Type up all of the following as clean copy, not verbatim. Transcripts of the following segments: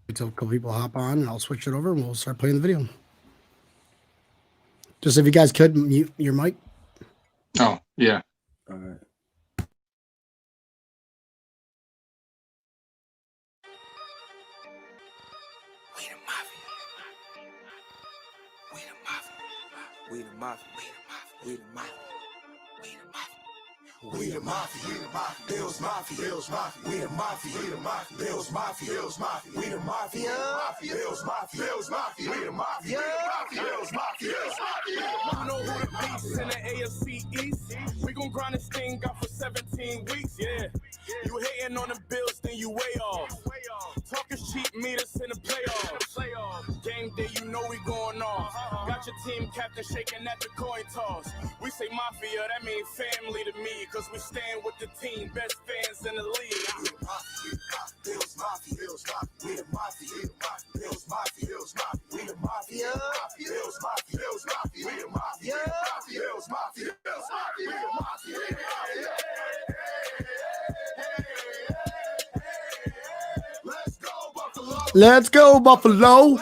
Until a couple people hop on, and I'll switch it over, and we'll start playing the video. Just if you guys could mute your mic. Oh, yeah. All right. We the mafia. We the mafia. We the mafia. Bills mafia. Bills mafia. We the mafia. We the mafia. Bills mafia. Bills mafia. We the mafia. Bills mafia. Bills mafia. We the mafia. Bills mafia. Bills mafia. You know who the beats in the AFC East. We gon' grind this thing out for 17 weeks. Yeah. You hating on the Bills, then you way off. Talking cheap, meet us in the playoffs. Game day, you know we going off. Got your team captain shaking at the coin toss. We say mafia, that means family to me. Cause we stand with the team, best fans in the league. Bills mafia. Bills mafia. We the mafia. Bills mafia. Bills mafia. We the mafia. Bills mafia. Bills mafia. We the mafia. Bills mafia. Bills mafia. We the mafia. Let's go, Buffalo.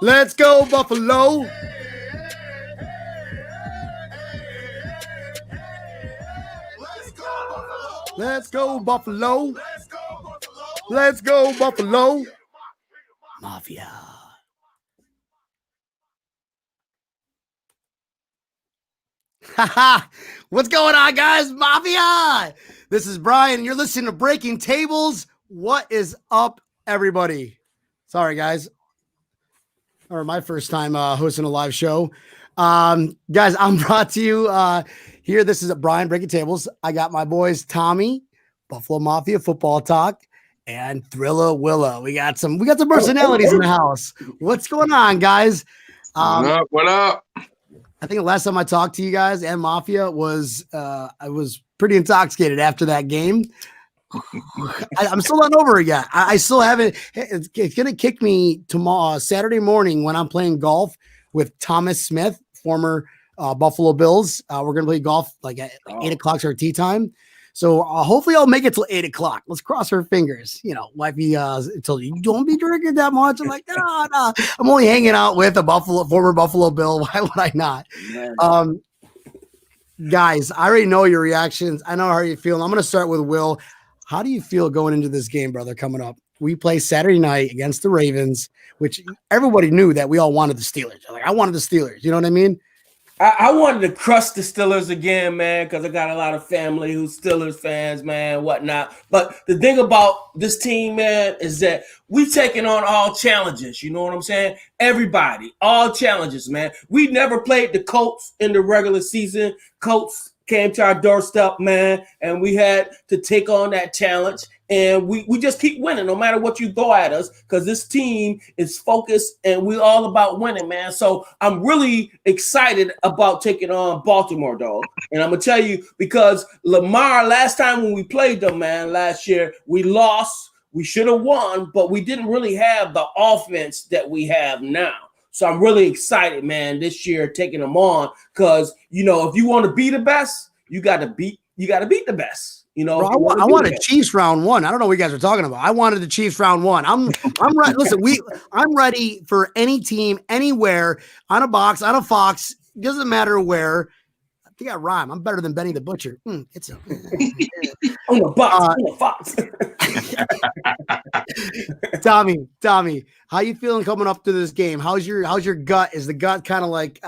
Let's go, Buffalo. Let's go, Buffalo. Let's go, Buffalo. Mafia. Haha. What's going on, guys? Mafia. This is Brian, and you're listening to Breaking Tables. What is up, everybody? Sorry, guys. Or my first time hosting a live show. Guys, I'm brought to you here. This is Brian Breaking Tables. I got my boys Tommy, Buffalo Mafia Football Talk, and Thrilla Willa. We got some personalities in the house. What's going on, guys? What up? I think the last time I talked to you guys and Mafia was I was pretty intoxicated after that game. I'm still not over it yet. I still haven't. It's going to kick me tomorrow, Saturday morning, when I'm playing golf with Thomas Smith, former Buffalo Bills. We're going to play golf like at 8 o'clock, our tea time. So hopefully I'll make it till 8 o'clock. Let's cross our fingers. You know, wifey told you don't be drinking that much. I'm like, no. I'm only hanging out with a former Buffalo Bill. Why would I not? Guys, I already know your reactions. I know how you feel. I'm going to start with Will. How do you feel going into this game, brother, coming up? We play Saturday night against the Ravens, which everybody knew that we all wanted the Steelers. Like, I wanted the Steelers. You know what I mean? I wanted to crush the Steelers again, man, because I got a lot of family who's Steelers fans, man, whatnot. But the thing about this team, man, is that we taking on all challenges. You know what I'm saying? Everybody, all challenges, man. We never played the Colts in the regular season. Colts came to our doorstep, man, and we had to take on that challenge. And we just keep winning no matter what you throw at us, because this team is focused and we're all about winning, man. So I'm really excited about taking on Baltimore, dog. And I'm going to tell you, because Lamar, last time when we played them, man, last year, we lost. We should have won, but we didn't really have the offense that we have now. So I'm really excited, man, this year taking them on, because, you know, if you want to be the best, you got to beat the best. You know, bro, I wanted Chiefs round one. I don't know what you guys are talking about. I wanted the Chiefs round one. I'm ready. Listen, I'm ready for any team, anywhere, on a box, on a Fox. Doesn't matter where. I think I rhyme. I'm better than Benny the Butcher. It's a on the box, on the Fox. Tommy, how you feeling coming up to this game? How's your gut? Is the gut kind of like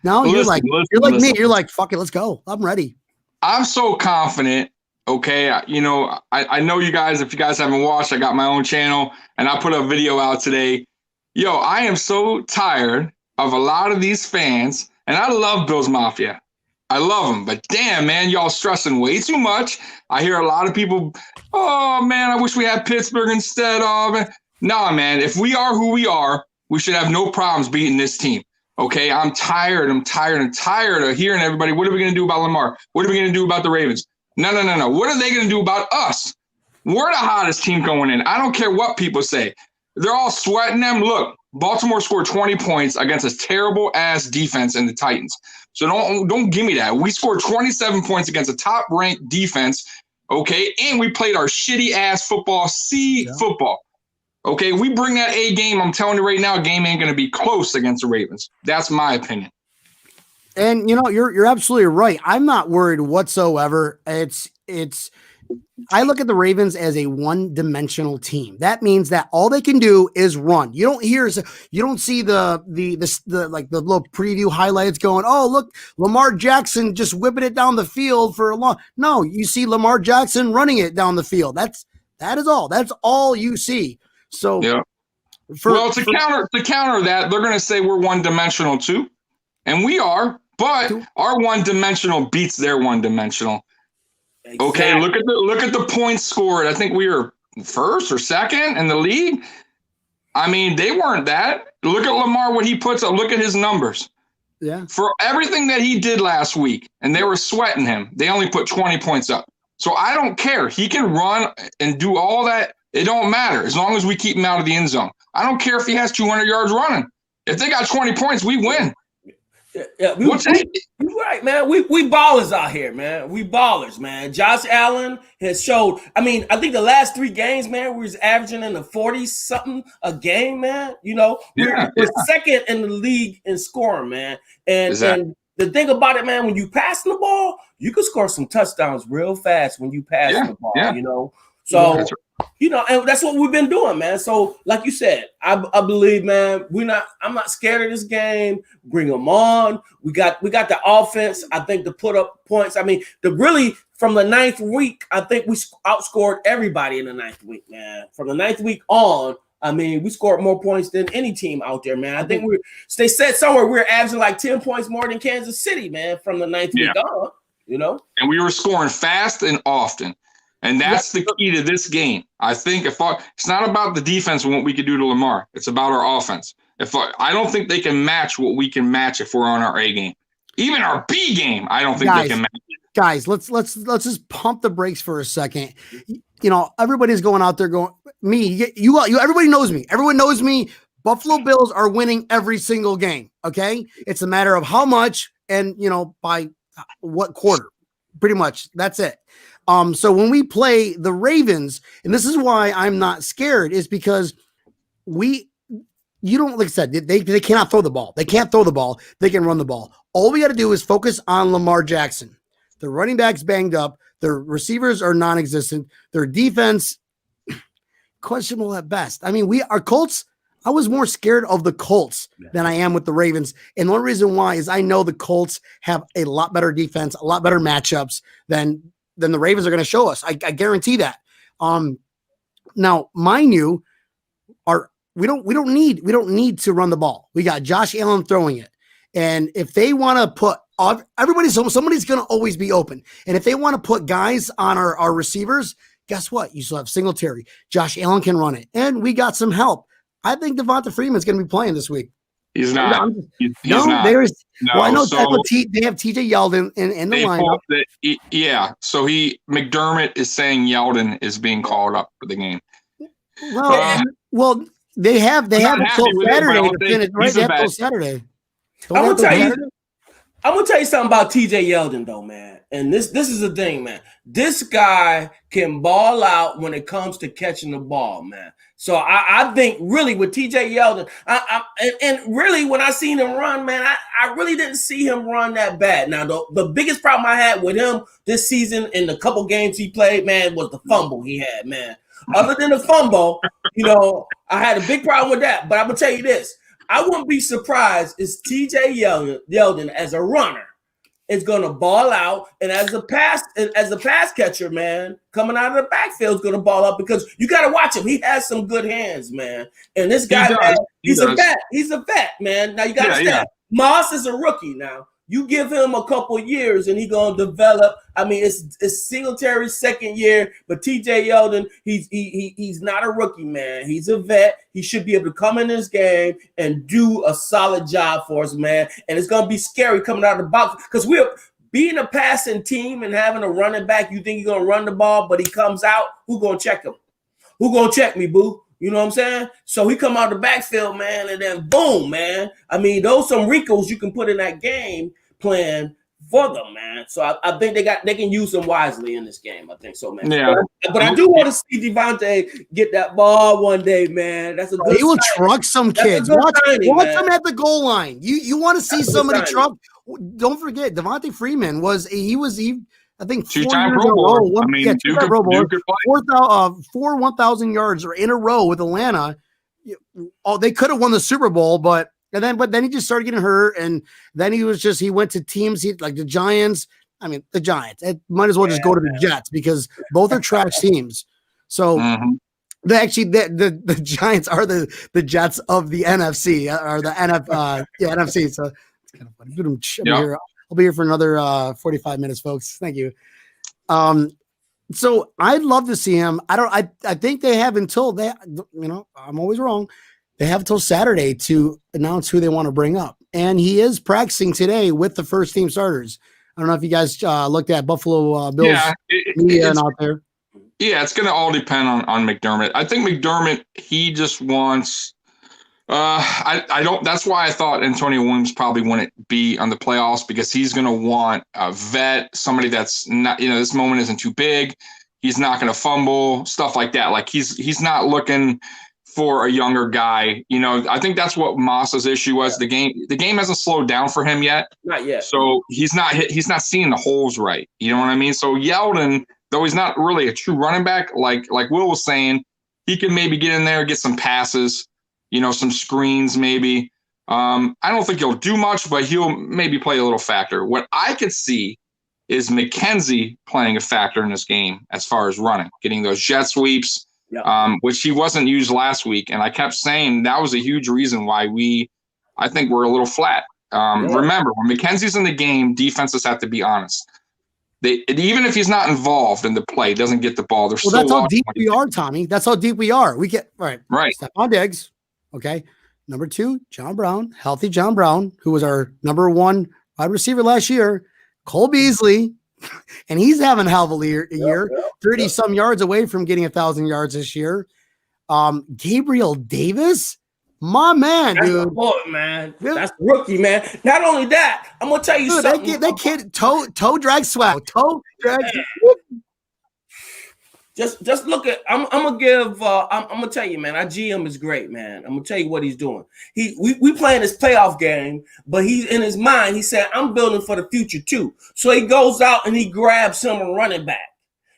no? You're like me. You're like, fuck it, let's go. I'm ready. I'm so confident. Okay. I know you guys, if you guys haven't watched, I got my own channel and I put a video out today. Yo, I am so tired of a lot of these fans, and I love Bills Mafia. I love them, but damn, man, y'all stressing way too much. I hear a lot of people, oh man, I wish we had Pittsburgh instead of. Nah, man, if we are who we are, we should have no problems beating this team. Okay, I'm tired of hearing everybody. What are we going to do about Lamar? What are we going to do about the Ravens? No. What are they going to do about us? We're the hottest team going in. I don't care what people say. They're all sweating them. Look, Baltimore scored 20 points against a terrible-ass defense in the Titans. So don't give me that. We scored 27 points against a top-ranked defense, okay? And we played our shitty-ass football, football. Okay, we bring that A game. I'm telling you right now, game ain't going to be close against the Ravens. That's my opinion. And you're absolutely right. I'm not worried whatsoever. I look at the Ravens as a one-dimensional team. That means that all they can do is run. You don't see the little preview highlights going, oh, look, Lamar Jackson just whipping it down the field for a long. No, you see Lamar Jackson running it down the field. That is all. That's all you see. So yeah. To counter that, they're going to say we're one-dimensional too, and we are. But our one-dimensional beats their one-dimensional. Exactly. Okay, look at the points scored. I think we were first or second in the league. I mean, they weren't that. Look at Lamar, what he puts up. Look at his numbers. Yeah. For everything that he did last week, and they were sweating him, they only put 20 points up. So I don't care. He can run and do all that. It don't matter as long as we keep him out of the end zone. I don't care if he has 200 yards running. If they got 20 points, we win. Yeah, you're right, man. We ballers out here, man. We ballers, man. Josh Allen has showed. I mean, I think the last 3 games, man, we was averaging in the 40-something a game, man. We're second in the league in scoring, man. And the thing about it, man, when you pass the ball, you can score some touchdowns real fast when you pass the ball. So. Yeah, and that's what we've been doing, man. So, like you said, I believe, man, I'm not scared of this game. Bring them on. We got the offense, I think, to put up points. I mean, from the 9th week, I think we outscored everybody in the 9th week, man. From the 9th week on, I mean, we scored more points than any team out there, man. I think they said somewhere we're averaging like 10 points more than Kansas City, man, from the 9th week on, And we were scoring fast and often. And that's the key to this game. I think it's not about the defense and what we could do to Lamar. It's about our offense. I don't think they can match what we can match if we're on our A game. Even our B game, I don't think they can match it. Guys, let's just pump the brakes for a second. Everybody's going out there going, everybody knows me. Everyone knows me. Buffalo Bills are winning every single game. Okay. It's a matter of how much and by what quarter. Pretty much. That's it. So when we play the Ravens, and this is why I'm not scared, is because like I said, they cannot throw the ball. They can't throw the ball. They can run the ball. All we got to do is focus on Lamar Jackson. The running back's banged up. Their receivers are non-existent. Their defense, questionable at best. I mean, our Colts, I was more scared of the Colts than I am with the Ravens. And the only reason why is I know the Colts have a lot better defense, a lot better matchups than the Ravens are going to show us. I guarantee that. Now, mind you, we don't need to run the ball. We got Josh Allen throwing it. And if they want to put somebody's going to always be open. And if they want to put guys on our receivers, guess what? You still have Singletary. Josh Allen can run it. And we got some help. I think Devonta Freeman's going to be playing this week. He's not. He's not. No, I know they have TJ Yeldon in the lineup. So McDermott is saying Yeldon is being called up for the game. Well, they have until Saturday to finish. Right, they have until Saturday. I'm gonna tell you something about TJ Yeldon, though, man. And this is the thing, man. This guy can ball out when it comes to catching the ball, man. So I think really with TJ Yeldon, and really when I seen him run, man, I really didn't see him run that bad. Now the biggest problem I had with him this season in the couple games he played, man, was the fumble he had, man. Other than the fumble, I had a big problem with that. But I'm gonna tell you this. I wouldn't be surprised if TJ Yeldon as a runner is gonna ball out, and as a pass catcher, man, coming out of the backfield is gonna ball out because you gotta watch him. He has some good hands, man. And this guy, man, he's a vet. He's a vet, man. Now you gotta understand. Moss is a rookie now. You give him a couple years and he's gonna develop. I mean, it's Singletary's second year, but TJ Yeldon, he's not a rookie, man. He's a vet. He should be able to come in this game and do a solid job for us, man. And it's gonna be scary coming out of the box because we're being a passing team and having a running back. You think you're gonna run the ball, but he comes out. Who gonna check him? Who gonna check me, boo? You know what I'm saying? So he come out the backfield, man, and then boom, man. I mean, those some wrinkles you can put in that game plan for them, man. So I think they can use them wisely in this game. I think so, man. Yeah. But I do want to see Devontae get that ball one day, man. That's a good. He will sign. truck some That's a kids. good Watch signing, watch man. him at the goal line. You want to see That's a good somebody signing. truck. Don't forget, Devontae Freeman was I think 4 Two-time years Pro in a Bowler. row. I mean, Yeah, Duke two-time could, Pro Bowler. Duke could play. 4 1,000 yards or in a row with Atlanta. Oh, they could have won the Super Bowl, but then he just started getting hurt, and then he went to teams like the Giants. I mean, the Giants. It might as well just go to the Jets because both are trash teams. So the Giants are the Jets of the NFC or the NFC. So it's kind of funny. I'll be here for another 45 minutes, folks. Thank you. So I'd love to see him. I think they have until I'm always wrong. They have until Saturday to announce who they want to bring up. And he is practicing today with the first team starters. I don't know if you guys looked at Buffalo Bills media and out there. Yeah, it's going to all depend on McDermott. I think McDermott, he just wants I don't. That's why I thought Antonio Williams probably wouldn't be on the playoffs, because he's going to want a vet, somebody that's not, this moment isn't too big. He's not going to fumble, stuff like that. Like he's not looking for a younger guy. I think that's what Moss's issue was. The game hasn't slowed down for him yet. Not yet. So he's not seeing the holes right. You know what I mean? So Yeldon, though he's not really a true running back, like Will was saying, he can maybe get in there, get some passes, some screens maybe. I don't think he'll do much, but he'll maybe play a little factor. What I could see is McKenzie playing a factor in this game as far as running, getting those jet sweeps, which he wasn't used last week. And I kept saying that was a huge reason why I think we're a little flat. Remember, when McKenzie's in the game, defenses have to be honest. Even if he's not involved in the play, doesn't get the ball. That's how deep we are, Tommy. That's how deep we are. We get right. Stephon Diggs. Okay. Number 2, John Brown, healthy John Brown, who was our number 1 wide receiver last year. Cole Beasley, and he's having a hell of a year, 30 some yards away from getting 1,000 yards this year. Gabriel Davis, my man, that's dude. Boy, man. That's rookie, man. Not only that, I'm gonna tell you something. That kid toe drag swag. Toe drag. Just look at. I'm gonna give. I'm gonna tell you, man. Our GM is great, man. I'm gonna tell you what he's doing. We playing this playoff game, but he's in his mind. He said, "I'm building for the future too." So he goes out and he grabs him a running back,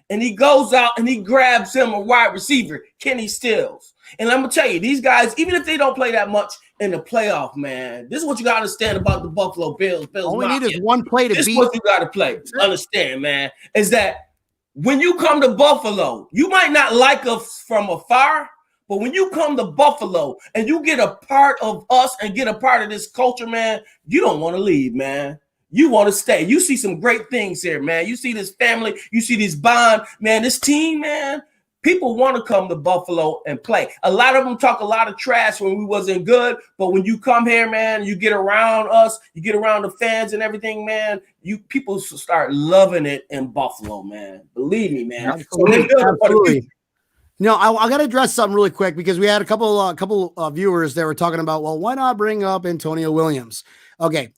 and he goes out and he grabs him a wide receiver, Kenny Stills. And I'm gonna tell you, these guys, even if they don't play that much in the playoff, man, this is what you gotta understand about the Buffalo Bills. All we need is one play to beat. This is what you gotta play. Understand, man, is that when you come to Buffalo, you might not like us from afar, but when you come to Buffalo and you get a part of us and get a part of this culture, man, you don't want to leave, man. You want to stay. You see some great things here, man. You see this family. You see this bond, man. This team, man. People want to come to Buffalo and play. A lot of them talk a lot of trash when we wasn't good, but when you come here, man, you get around us, you get around the fans and everything, man, people start loving it in Buffalo, man. Believe me, man. Absolutely. I got to address something really quick, because we had a couple viewers that were talking about, well, why not bring up Antonio Williams? Okay,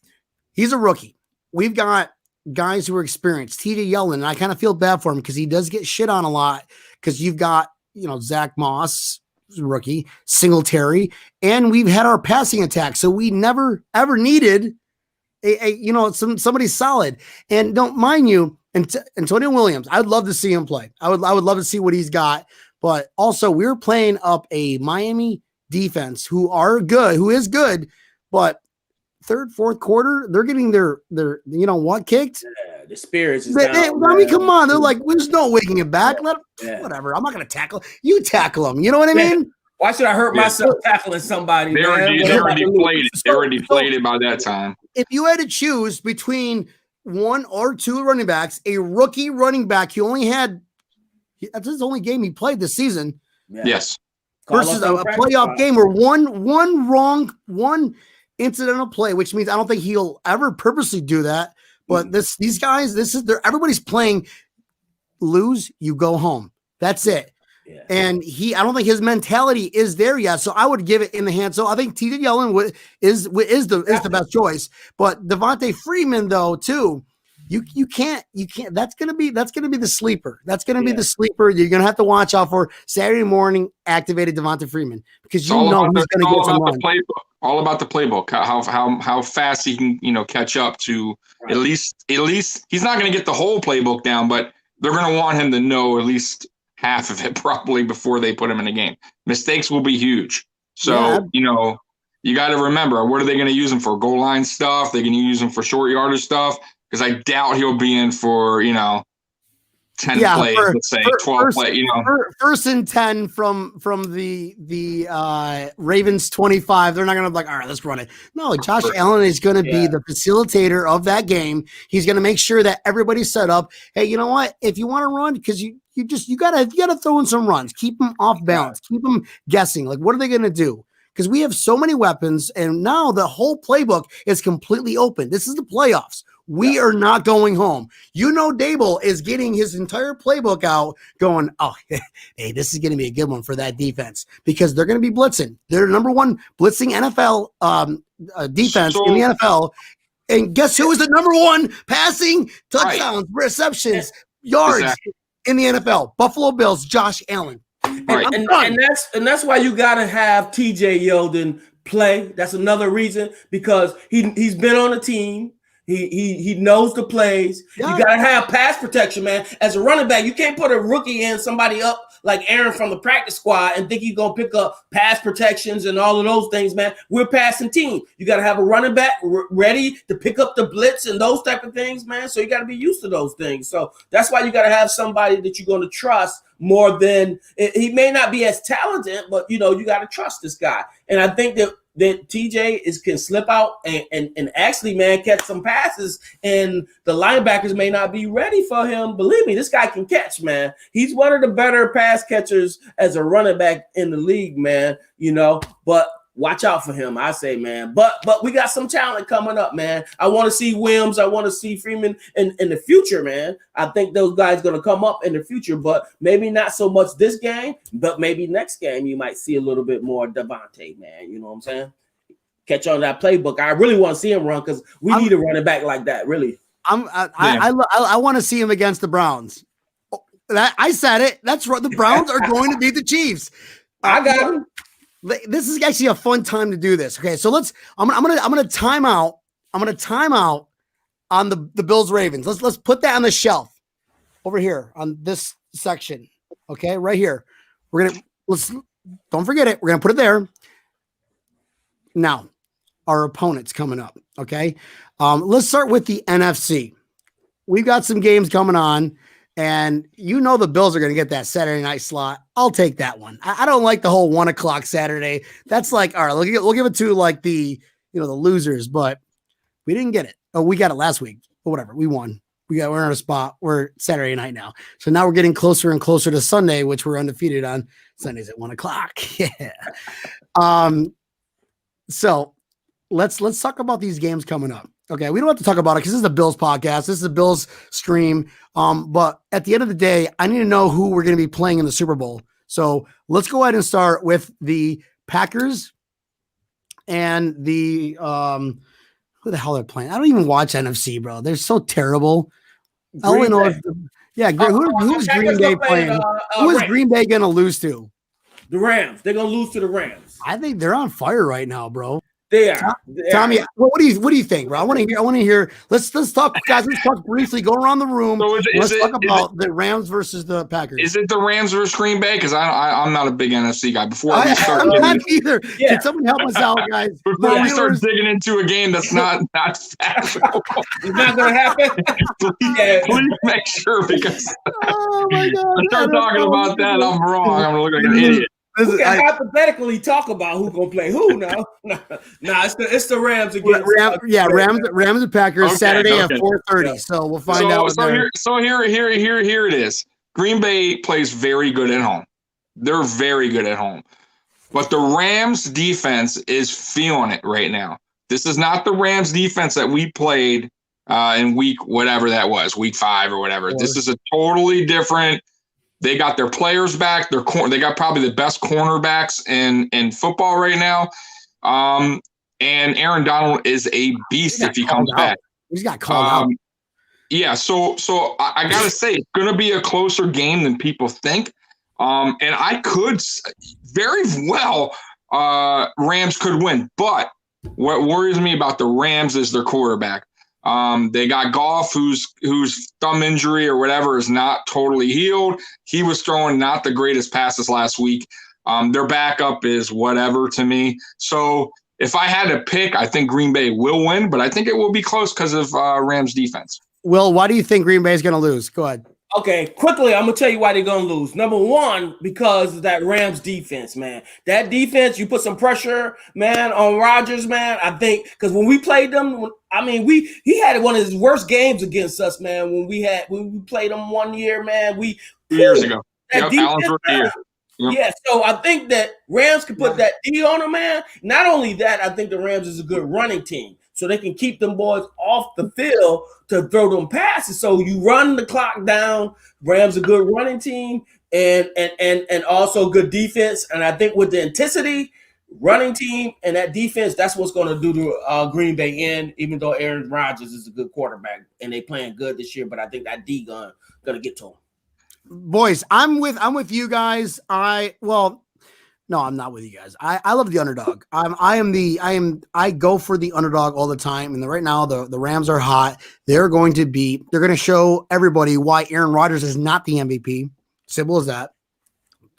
he's a rookie. We've got guys who are experienced. TJ Yeldon, and I kind of feel bad for him because he does get shit on a lot, because you've got, Zach Moss, rookie, Singletary, and we've had our passing attack. So we never, ever needed somebody solid. And don't mind you, Antonio Williams, I'd love to see him play. I would love to see what he's got. But also, we're playing up a Miami defense who is good, but third, fourth quarter, they're getting their kicked. The spirits is down. I mean, come on. They're like, there's no wigging it back. Whatever. I'm not going to tackle. You tackle them. You know what I mean? Why should I hurt myself tackling somebody? They already played it. They already played it by that time. If you had to choose between 1 or 2 running backs, a rookie running back, that's his only game he played this season. Yes. Versus a playoff game where one incidental play, which means I don't think he'll ever purposely do that. But these guys, everybody's playing. Lose, you go home. That's it. Yeah. And I don't think his mentality is there yet. So I would give it in the hand. So I think TJ Yeldon is the best choice. But Devontae Freeman, though, too, you can't. That's gonna be the sleeper. That's gonna be the sleeper. You're gonna have to watch out for Saturday morning activated Devonta Freeman because It's all about he's gonna get some run. the playbook. All about the playbook. How fast he can catch up to at least he's not gonna get the whole playbook down, but they're gonna want him to know at least half of it probably before they put him in the game. Mistakes will be huge. So you got to remember, what are they going to use him for? Goal line stuff? They're going to use him for short yardage stuff? Because I doubt he'll be in for 10 plays, let's say 12 plays. First and 10 from the Ravens 25. They're not going to be like, all right, let's run it. No, Josh Allen is going to be the facilitator of that game. He's going to make sure that everybody's set up. Hey, you know what? If you want to run, because you gotta throw in some runs, keep them off balance, keep them guessing. Like, what are they going to do? Because we have so many weapons, and now the whole playbook is completely open. This is the playoffs. We are not going home. Dable is getting his entire playbook out going, oh, hey, this is going to be a good one for that defense because they're going to be blitzing. They're number one blitzing NFL defense in the NFL. And guess who is the number one passing touchdowns, receptions, yards in the NFL? Buffalo Bills, Josh Allen. And that's why you gotta have TJ Yeldon play. That's another reason because he's been on the team. He knows the plays. Yeah. You gotta have pass protection, man. As a running back, you can't put a rookie in somebody up like Aaron from the practice squad and think he's gonna pick up pass protections and all of those things, man. We're a passing team. You gotta have a running back ready to pick up the blitz and those type of things, man. So you gotta be used to those things. So that's why you gotta have somebody that you're gonna trust more than he may not be as talented, but you got to trust this guy. And I think that TJ can slip out and actually, man, catch some passes, and the linebackers may not be ready for him. Believe me, this guy can catch, man. He's one of the better pass catchers as a running back in the league, man. But watch out for him, I say, man. But we got some talent coming up, man. I want to see Williams. I want to see Freeman in the future, man. I think those guys going to come up in the future, but maybe not so much this game, but maybe next game you might see a little bit more Devontae, man. You know what I'm saying? Catch on that playbook. I really want to see him run because we need a running back like that, really. I want to see him against the Browns. I said it. That's right. The Browns are going to beat the Chiefs. I got him. This is actually a fun time to do this. Okay, so I'm gonna time out. I'm gonna time out on the Bills Ravens. Let's put that on the shelf over here on this section. Okay, right here. Don't forget it. We're gonna put it there. Now, our opponents coming up. Okay, let's start with the NFC. We've got some games coming on. And the Bills are going to get that Saturday night slot. I'll take that one. I don't like the whole 1:00 Saturday. That's like, all right, we'll give it to like the losers, but we didn't get it. Oh, we got it last week, but whatever. We won. We're in a spot. We're Saturday night now. So now we're getting closer and closer to Sunday, which we're undefeated on Sundays at 1:00. Yeah. So let's talk about these games coming up. Okay, we don't have to talk about it because this is the Bills podcast. This is the Bills stream. But at the end of the day, I need to know who we're going to be playing in the Super Bowl. So let's go ahead and start with the Packers and the who the hell they're playing. I don't even watch NFC, bro. They're so terrible. Who's Green Bay playing? Who is Green Bay going to lose to? The Rams. They're going to lose to the Rams. I think they're on fire right now, bro. They are. Tommy, what do you think, bro? I want to hear. Let's talk, guys. Let's talk briefly. Go around the room. So let's talk about the Rams versus the Packers. Is it the Rams versus Green Bay? Because I'm not a big NFC guy. I'm not either. Yeah. Can someone help us out, guys? Before we start digging into a game that's not factual, it's not going to happen. please make sure because oh my God, I start talking about that, I'm wrong. I'm going to look like an idiot. We can hypothetically talk about who's gonna play who now. It's the Rams again. Rams and Packers Saturday at 4:30. Yeah. So we'll find out. Here it is. Green Bay plays very good at home. They're very good at home, but the Rams defense is feeling it right now. This is not the Rams defense that we played in week 5 or whatever. This is a totally different. They got their players back. They got probably the best cornerbacks in football right now. And Aaron Donald is a beast if he comes back. He's got called out. Yeah, so I gotta say it's gonna be a closer game than people think, and I could very well Rams could win. But what worries me about the Rams is their quarterback. They got Goff, whose thumb injury or whatever is not totally healed. He was throwing not the greatest passes last week. Their backup is whatever to me. So if I had to pick, I think Green Bay will win, but I think it will be close because of Rams defense. Will, why do you think Green Bay is going to lose? Go ahead. Okay, quickly, I'm gonna tell you why they're gonna lose. Number one, because of that Rams defense, man. That defense, you put some pressure, man, on Rodgers, man. I think because when we played them, I mean, he had one of his worst games against us, man. When we played them 1 year, man. 2 years ago. That Yep, defense, Yep. Yeah, so I think that Rams can put that D on them, man. Not only that, I think the Rams is a good running team, so they can keep them boys off the field to throw them passes. So you run the clock down. Rams a good running team and also good defense. And I think with the intensity, running team and that defense, that's what's going to do to Green Bay in. Even though Aaron Rodgers is a good quarterback and they playing good this year, but I think that D gonna get to him. Boys, I'm with you guys. No, I'm not with you guys. I love the underdog. I go for the underdog all the time. And right now the Rams are hot. They're going to show everybody why Aaron Rodgers is not the MVP. Simple as that.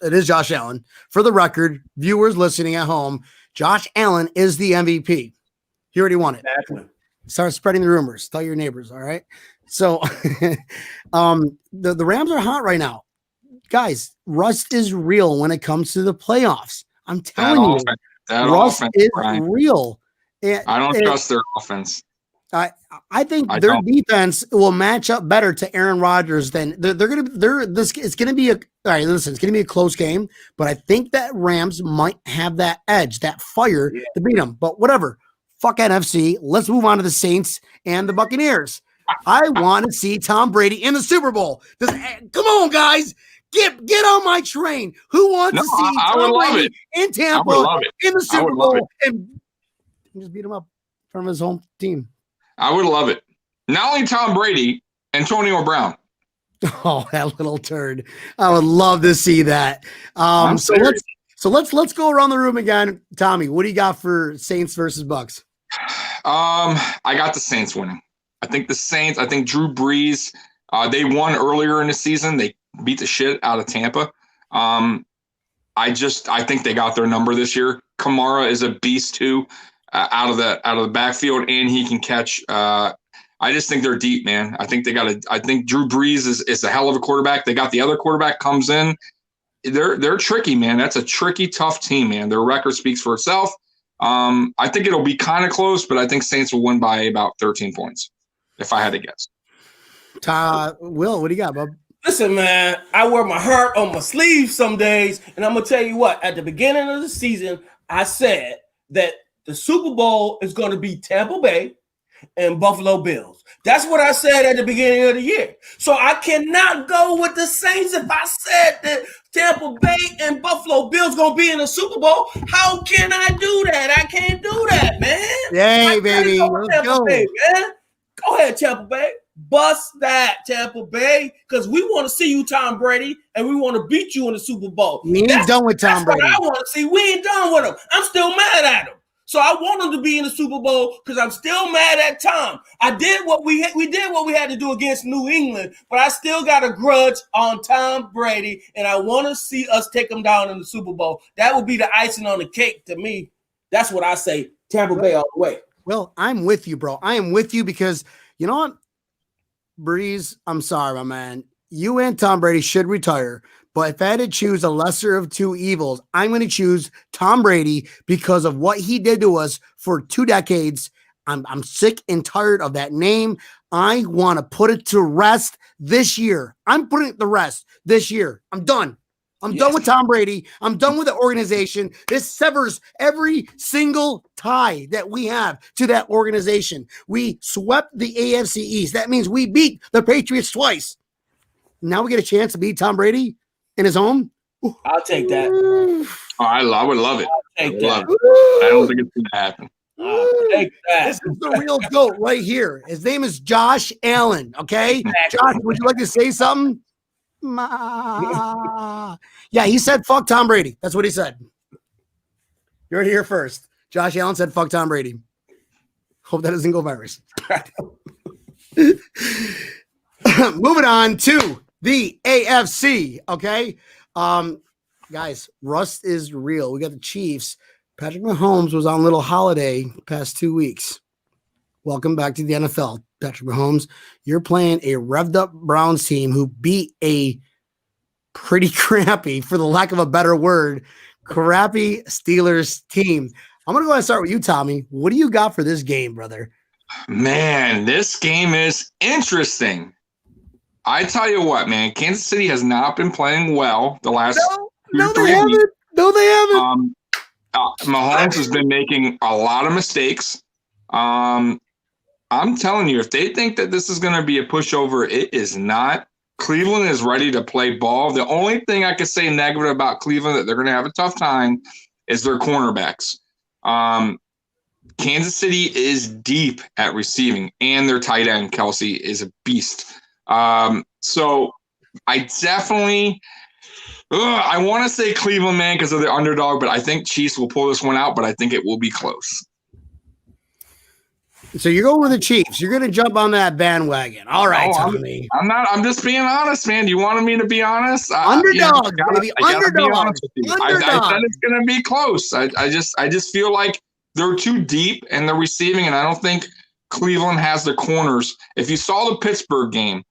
It is Josh Allen. For the record, viewers listening at home, Josh Allen is the MVP. He already won it. Exactly. Start spreading the rumors. Tell your neighbors. All right. So the Rams are hot right now. Guys, rust is real when it comes to the playoffs. I'm telling you, rust is real. I don't trust their offense. I think their defense will match up better to Aaron Rodgers than it's gonna be a close game, but I think that Rams might have that edge, that fire to beat them. But whatever. Fuck NFC. Let's move on to the Saints and the Buccaneers. I want to see Tom Brady in the Super Bowl. Come on, guys. Get on my train. Who wants to see Tom Brady in Tampa in the Super Bowl and just beat him up from his home team? I would love it. Not only Tom Brady, Antonio Brown. Oh, that little turd. I would love to see that. So let's go around the room again. Tommy, what do you got for Saints versus Bucks? I got the Saints winning. I think Drew Brees, they won earlier in the season. They beat the shit out of Tampa. I think they got their number this year. Kamara is a beast too, out of the backfield, and he can catch. I just think they're deep, man. I think Drew Brees is a hell of a quarterback. They got the other quarterback comes in. They're tricky, man. That's a tricky, tough team, man. Their record speaks for itself. I think it'll be kind of close, but I think Saints will win by about 13 points, if I had to guess. Will, what do you got, bub? Listen, man, I wear my heart on my sleeve some days, and I'm going to tell you what, at the beginning of the season, I said that the Super Bowl is going to be Tampa Bay and Buffalo Bills. That's what I said at the beginning of the year. So I cannot go with the Saints if I said that Tampa Bay and Buffalo Bills going to be in the Super Bowl. How can I do that? I can't do that, man. Yay, baby. Let's go. Bay, man. Go ahead, Tampa Bay. Bust that, Tampa Bay, because we want to see you, Tom Brady, and we want to beat you in the Super Bowl. We ain't done with Tom Brady. That's what I want to see. We ain't done with him. I'm still mad at him. So I want him to be in the Super Bowl because I'm still mad at Tom. I did what we did what we had to do against New England, but I still got a grudge on Tom Brady, and I want to see us take him down in the Super Bowl. That would be the icing on the cake to me. That's what I say. Tampa Bay all the way. Well, I'm with you, bro. I am with you because you know what? Breeze, I'm sorry, my man. You and Tom Brady should retire. But if I had to choose a lesser of two evils, I'm going to choose Tom Brady because of what he did to us for 2 decades. I'm sick and tired of that name. I want to put it to rest this year. I'm putting it to rest this year. I'm done. I'm done with Tom Brady. I'm done with the organization. This severs every single tie that we have to that organization. We swept the AFC East. That means we beat the Patriots twice. Now we get a chance to beat Tom Brady in his home. I'll take that. Oh, I would love it. I'll take that. I don't think it's going to happen. Take that. This is the real GOAT right here. His name is Josh Allen. Okay, Josh, would you like to say something? Yeah, he said fuck Tom Brady. That's what he said. You heard it here first. Josh Allen said fuck Tom Brady. Hope that doesn't go virus. Moving on to the AFC. Okay, guys, rust is real. We got the Chiefs. Patrick Mahomes was on a little holiday past 2 weeks. Welcome back to the NFL, Patrick Mahomes. You're playing a revved up Browns team who beat a pretty crappy, for the lack of a better word, crappy Steelers team. I'm going to go ahead and start with you, Tommy. What do you got for this game, brother? Man, this game is interesting. I tell you what, man, Kansas City has not been playing well the last No, they haven't. No, they haven't. Mahomes has been making a lot of mistakes. I'm telling you, if they think that this is going to be a pushover, it is not. Cleveland is ready to play ball. The only thing I could say negative about Cleveland that they're going to have a tough time is their cornerbacks. Kansas City is deep at receiving, and their tight end, Kelsey, is a beast. So I definitely I want to say Cleveland, man, because of the underdog, but I think Chiefs will pull this one out, but I think it will be close. So you're going with the Chiefs. You're going to jump on that bandwagon. All right, Tommy. I'm not. I'm just being honest, man. You wanted me to be honest? Underdog, baby. Underdog. I said it's going to be close. I just feel like they're too deep in the receiving, and I don't think Cleveland has the corners. If you saw the Pittsburgh game,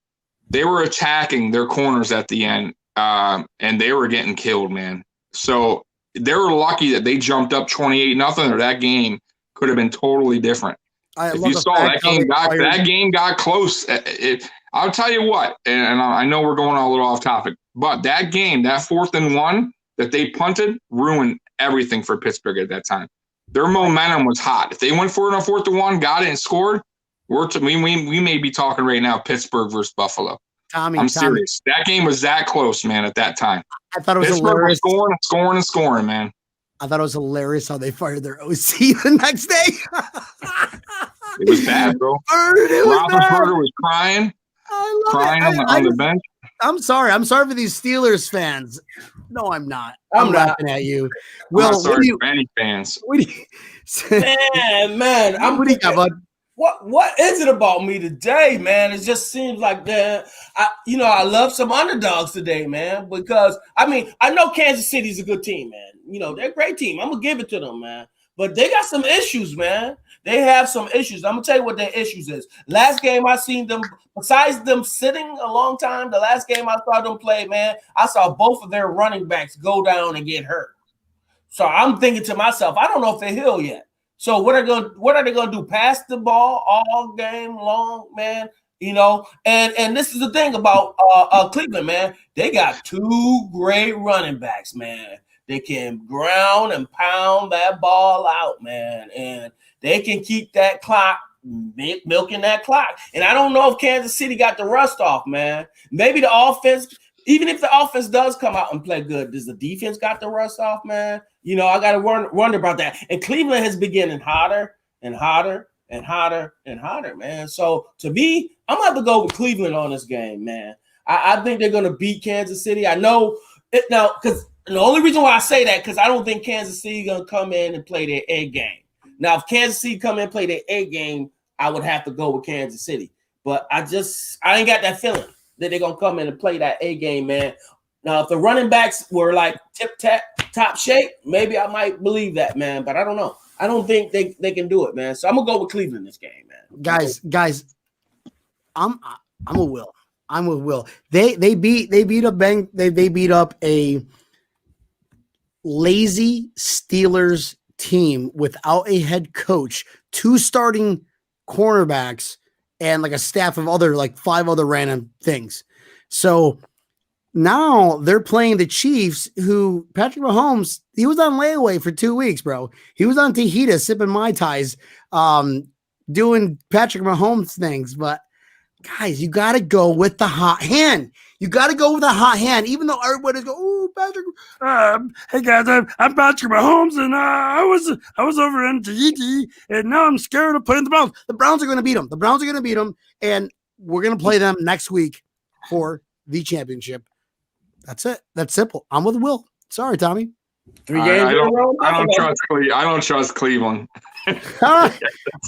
they were attacking their corners at the end, and they were getting killed, man. So they were lucky that they jumped up 28-0, or that game could have been totally different. If you saw that game got close. I'll tell you what, and I know we're going a little off topic, but that game, that 4th and 1 that they punted, ruined everything for Pittsburgh at that time. Their momentum was hot. If they went for it on 4th and 1, got it, and scored, we may be talking right now Pittsburgh versus Buffalo. I'm serious. That game was that close, man, at that time. I thought it was Pittsburgh hilarious. was scoring, man. I thought it was hilarious how they fired their OC the next day. It was bad, bro. Roethlisberger was crying on the bench. I'm sorry. I'm sorry for these Steelers fans. No, I'm not. I'm laughing at you. Will, I'm sorry for any fans. What do you, man, what do you got, bud? What is it about me today, man? It just seems like that. I love some underdogs today, man, because I know Kansas City's a good team, man. They're a great team. I'm gonna give it to them, man. But they got some issues, man. They have some issues. I'm gonna tell you what their issues is. Last game I seen them, besides them sitting a long time, the last game I saw them play, man, I saw both of their running backs go down and get hurt. So I'm thinking to myself, I don't know if they're healed yet. So what are they gonna do? Pass the ball all game long, man? And this is the thing about Cleveland, man. They got 2 great running backs, man. They can ground and pound that ball out, man, and they can keep that clock milking that clock. And I don't know if Kansas City got the rust off, man. Maybe the offense, even if the offense does come out and play good, does the defense got the rust off, man? I got to wonder about that. And Cleveland has been getting hotter and hotter and hotter and hotter, man. So to me, I'm going to have to go with Cleveland on this game, man. I think they're going to beat Kansas City. I know it now, because the only reason why I say that, because I don't think Kansas City is going to come in and play their A game. Now, if Kansas City come in and play their A game, I would have to go with Kansas City. But I ain't got that feeling that they're going to come in and play that A game, man. Now, if the running backs were like top shape, maybe I might believe that, man. But I don't know. I don't think they can do it, man. So I'm going to go with Cleveland this game, man. Guys, I'm with Will. I'm with Will. They beat up a lazy Steelers team without a head coach, 2 starting cornerbacks, and like a staff of 5 other random things. So now they're playing the Chiefs, who Patrick Mahomes, he was on layaway for 2 weeks, bro. He was on Tahiti sipping Mai Tais, doing Patrick Mahomes things. But guys, you got to go with the hot hand. You got to go with a hot hand, even though everybody's going, oh, Patrick. Hey guys, I'm Patrick Mahomes, and I was over in Tahiti, and now I'm scared of playing the Browns. The Browns are going to beat them. The Browns are going to beat them, and we're going to play them next week for the championship. That's it. That's simple. I'm with Will. Sorry, Tommy. 3 games in a row. I don't trust Cleveland. All right.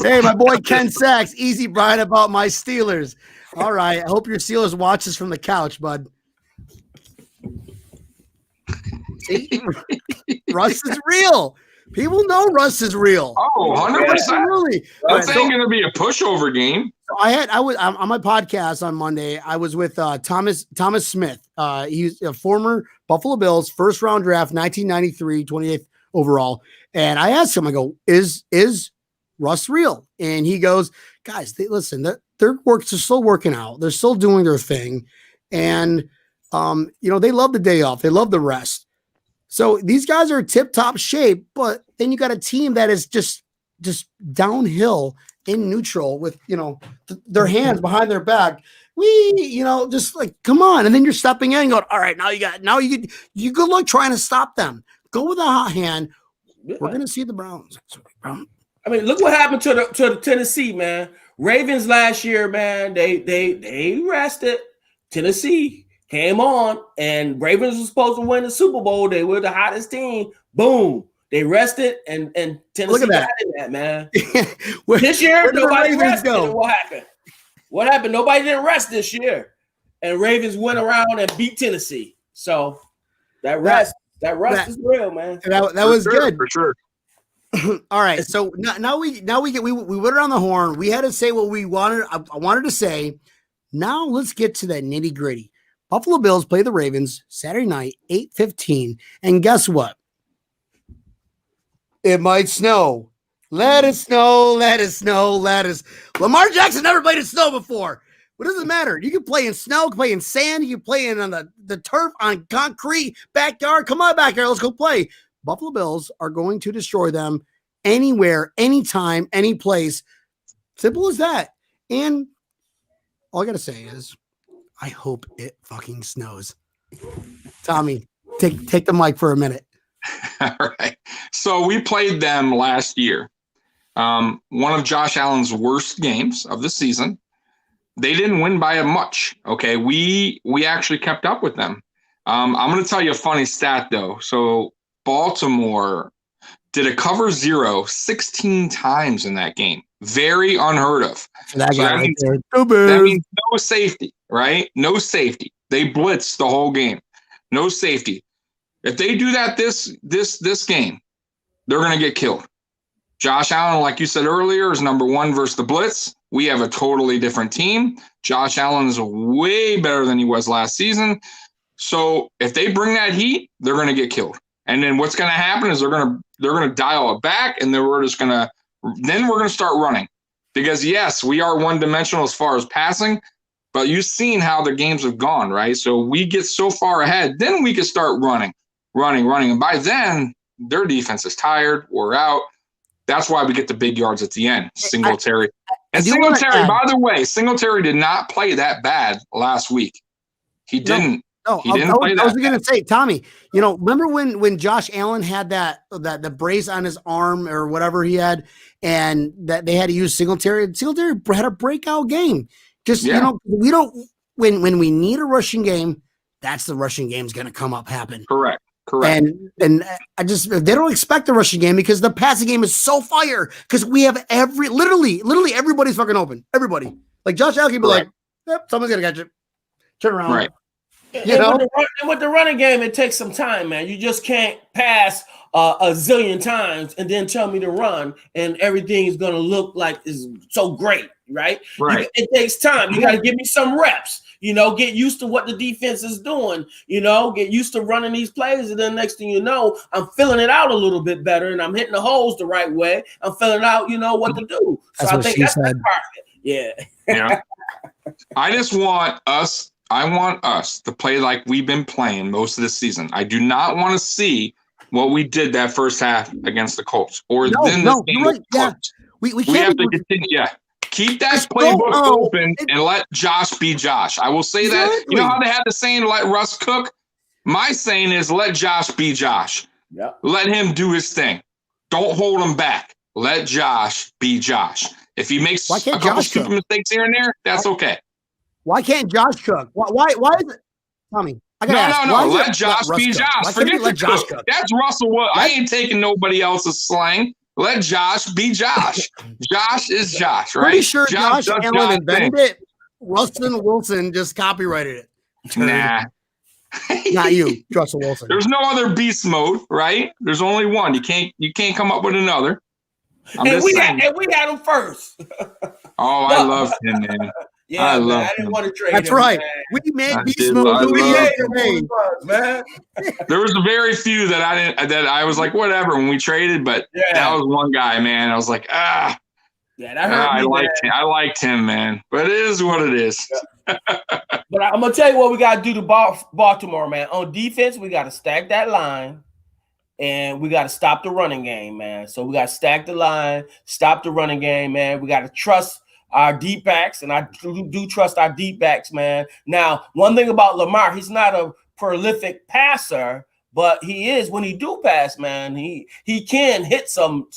Hey, my boy Ken Sachs, easy Brian about my Steelers. All right. I hope your Steelers watch this from the couch, bud. See? Russ is real. People know Russ is real. Oh, 100%. Absolutely. This ain't going to be a pushover game. I was on my podcast on Monday. I was with Thomas Smith. He's a former Buffalo Bills first round draft, 1993, 28th overall. And I asked him, I go, is Russ real? And he goes, guys, listen, their works are still working out. They're still doing their thing. And, they love the day off. They love the rest. So these guys are tip top shape, but then you got a team that is just downhill in neutral with, their hands behind their back. Just like, come on. And then you're stepping in and going, all right, you good luck trying to stop them. Go with a hot hand. We're going to see the Browns. I mean, look what happened to the Tennessee, man. Ravens last year, man, they rested. Tennessee came on, and Ravens was supposed to win the Super Bowl. They were the hottest team. Boom. They rested, and Tennessee got in that, man. This year, nobody rested. What happened? What happened? Nobody didn't rest this year. And Ravens went around and beat Tennessee. So that rest is real, man. That was good. For sure. All right. So now we went around the horn. We had to say what we wanted. I wanted to say. Now let's get to that nitty gritty. Buffalo Bills play the Ravens Saturday night, 8:15. And guess what? It might snow. Let it snow, let it snow, let it. Lamar Jackson never played in snow before. What does it matter? You can play in snow, you can play in sand, you can play on the turf, on concrete, backyard. Come on, backyard, let's go play. Buffalo Bills are going to destroy them anywhere, anytime, any place. Simple as that. And all I got to say is, I hope it fucking snows. Tommy, take the mic for a minute. All right. So we played them last year. One of Josh Allen's worst games of the season. They didn't win by much. Okay. We actually kept up with them. I'm going to tell you a funny stat though. So Baltimore did a cover 0 16 times in that game. Very unheard of. That means no safety, right? No safety. They blitzed the whole game. No safety. If they do that this game, they're going to get killed. Josh Allen, like you said earlier, is number 1 versus the blitz. We have a totally different team. Josh Allen is way better than he was last season. So if they bring that heat, they're going to get killed. And then what's going to happen is they're going to dial it back, and then we're going to start running. Because yes, we are one-dimensional as far as passing, but you've seen how the games have gone, right? So we get so far ahead, then we can start running. And by then, their defense is tired. We're out. That's why we get the big yards at the end. Singletary. By the way, Singletary did not play that bad last week. He didn't. No, I was going to say, Tommy, remember when Josh Allen had the brace on his arm or whatever he had, and that they had to use Singletary? Singletary had a breakout game. We don't when we need a rushing game, that's the rushing game's going to happen. Correct. And I just, they don't expect a rushing game because the passing game is so fire because we have literally everybody's fucking open. Everybody. Like Josh Allen can be like, yep, someone's going to catch it. Turn around. Right. And with the running game, it takes some time, man. You just can't pass a zillion times and then tell me to run and everything is going to look like is so great, right? It takes time. You got to give me some reps. Get used to what the defense is doing, get used to running these plays. And then next thing you know, I'm filling it out a little bit better and I'm hitting the holes the right way. I'm filling out, what to do. So I think that's perfect. Yeah. I want us to play like we've been playing most of the season. I do not want to see what we did that first half against the Colts We have to continue. Keep that still playbook know open and let Josh be Josh. I will say that. You know how they had the saying, let Russ cook? My saying is let Josh be Josh. Yeah. Let him do his thing. Don't hold him back. Let Josh be Josh. If he makes Why a can't couple Josh stupid cook? mistakes here and there, that's okay. Why can't Josh cook? Why is it? Tommy, I gotta ask. No. Why is Let it Josh Russ be cook? Josh. Why can't Forget we let the Josh cook. cook? That's Russell Wilson. I ain't taking nobody else's slang. Let Josh be Josh. Josh is Josh, right? Pretty sure Josh does Allen Josh invented thing. it. Russell Wilson just copyrighted it. Turd. Nah. Not you, Russell Wilson. There's no other beast mode, right? There's only one. You can't come up with another. And we had him first. Oh, I love him, man. Yeah, I man. love I didn't him. want to trade That's him. right. Man. We made I beast did. mode. I who we love are him. today. Man. There was very few that I didn't. That I was like, whatever when we traded, but that was one guy, man. I was like, Yeah, that hurt me, I liked him, man. But it is what it is. But I'm gonna tell you what we gotta do to Baltimore, man. On defense, we gotta stack that line, and we gotta stop the running game, man. So we gotta stack the line, stop the running game, man. We gotta trust our deep backs, and I do trust our deep backs, man. Now, one thing about Lamar, he's not a prolific passer, but he is when he do pass, man. He can hit some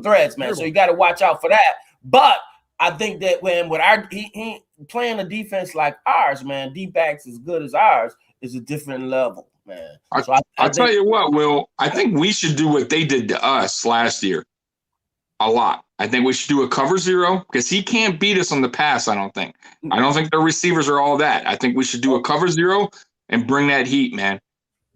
threads, man. So you got to watch out for that. But I think that when with our he playing a defense like ours, man, deep backs as good as ours is a different level, man. So I'll tell you what, Will. I think we should do what they did to us last year. A lot. I think we should do a cover zero because he can't beat us on the pass. I don't think their receivers are all that. I think we should do a cover zero and bring that heat, man.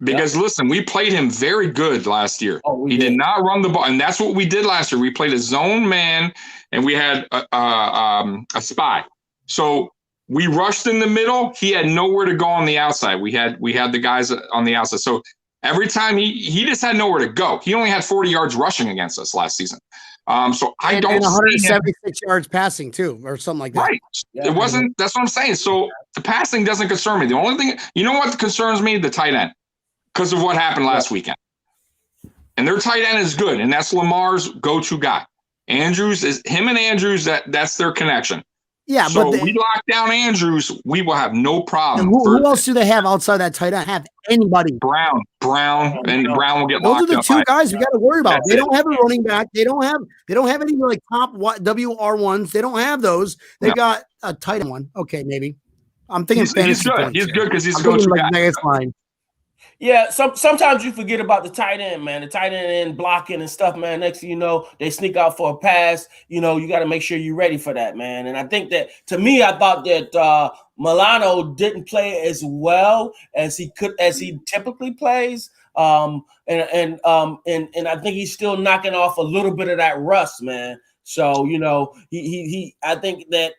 Because listen, we played him very good last year. He did not run the ball, and that's what we did last year. We played a zone man, and we had a spy. So we rushed in the middle. He had nowhere to go on the outside. We had the guys on the outside. So every time he just had nowhere to go. He only had 40 yards rushing against us last season. So I don't 176 yards passing too, or something like that. Right. Yeah, it wasn't. That's what I'm saying. So the passing doesn't concern me. The only thing, you know what concerns me? The tight end, because of what happened last weekend. And their tight end is good, and that's Lamar's go-to guy. Andrews is him and Andrews. That's their connection. Yeah, so but we lock down Andrews, we will have no problem. Who else do they have outside that tight end? Have anybody? Brown, and Brown will get Those locked are the up. two guys we got to worry about. That's They it. don't have a running back. They don't have any like top WR1s. They don't have those. They got a tight end one. Okay, maybe. I'm thinking He's fantasy good. points He's here. good because he's I'm a go-to thinking, guy. like, baseline. Yeah, sometimes you forget about the tight end, man. The tight end blocking and stuff, man. Next thing you know, they sneak out for a pass. You know, you got to make sure you're ready for that, man. And I think that, to me, I thought that Milano didn't play as well as he typically plays. And I think he's still knocking off a little bit of that rust, man. So, you know, I think that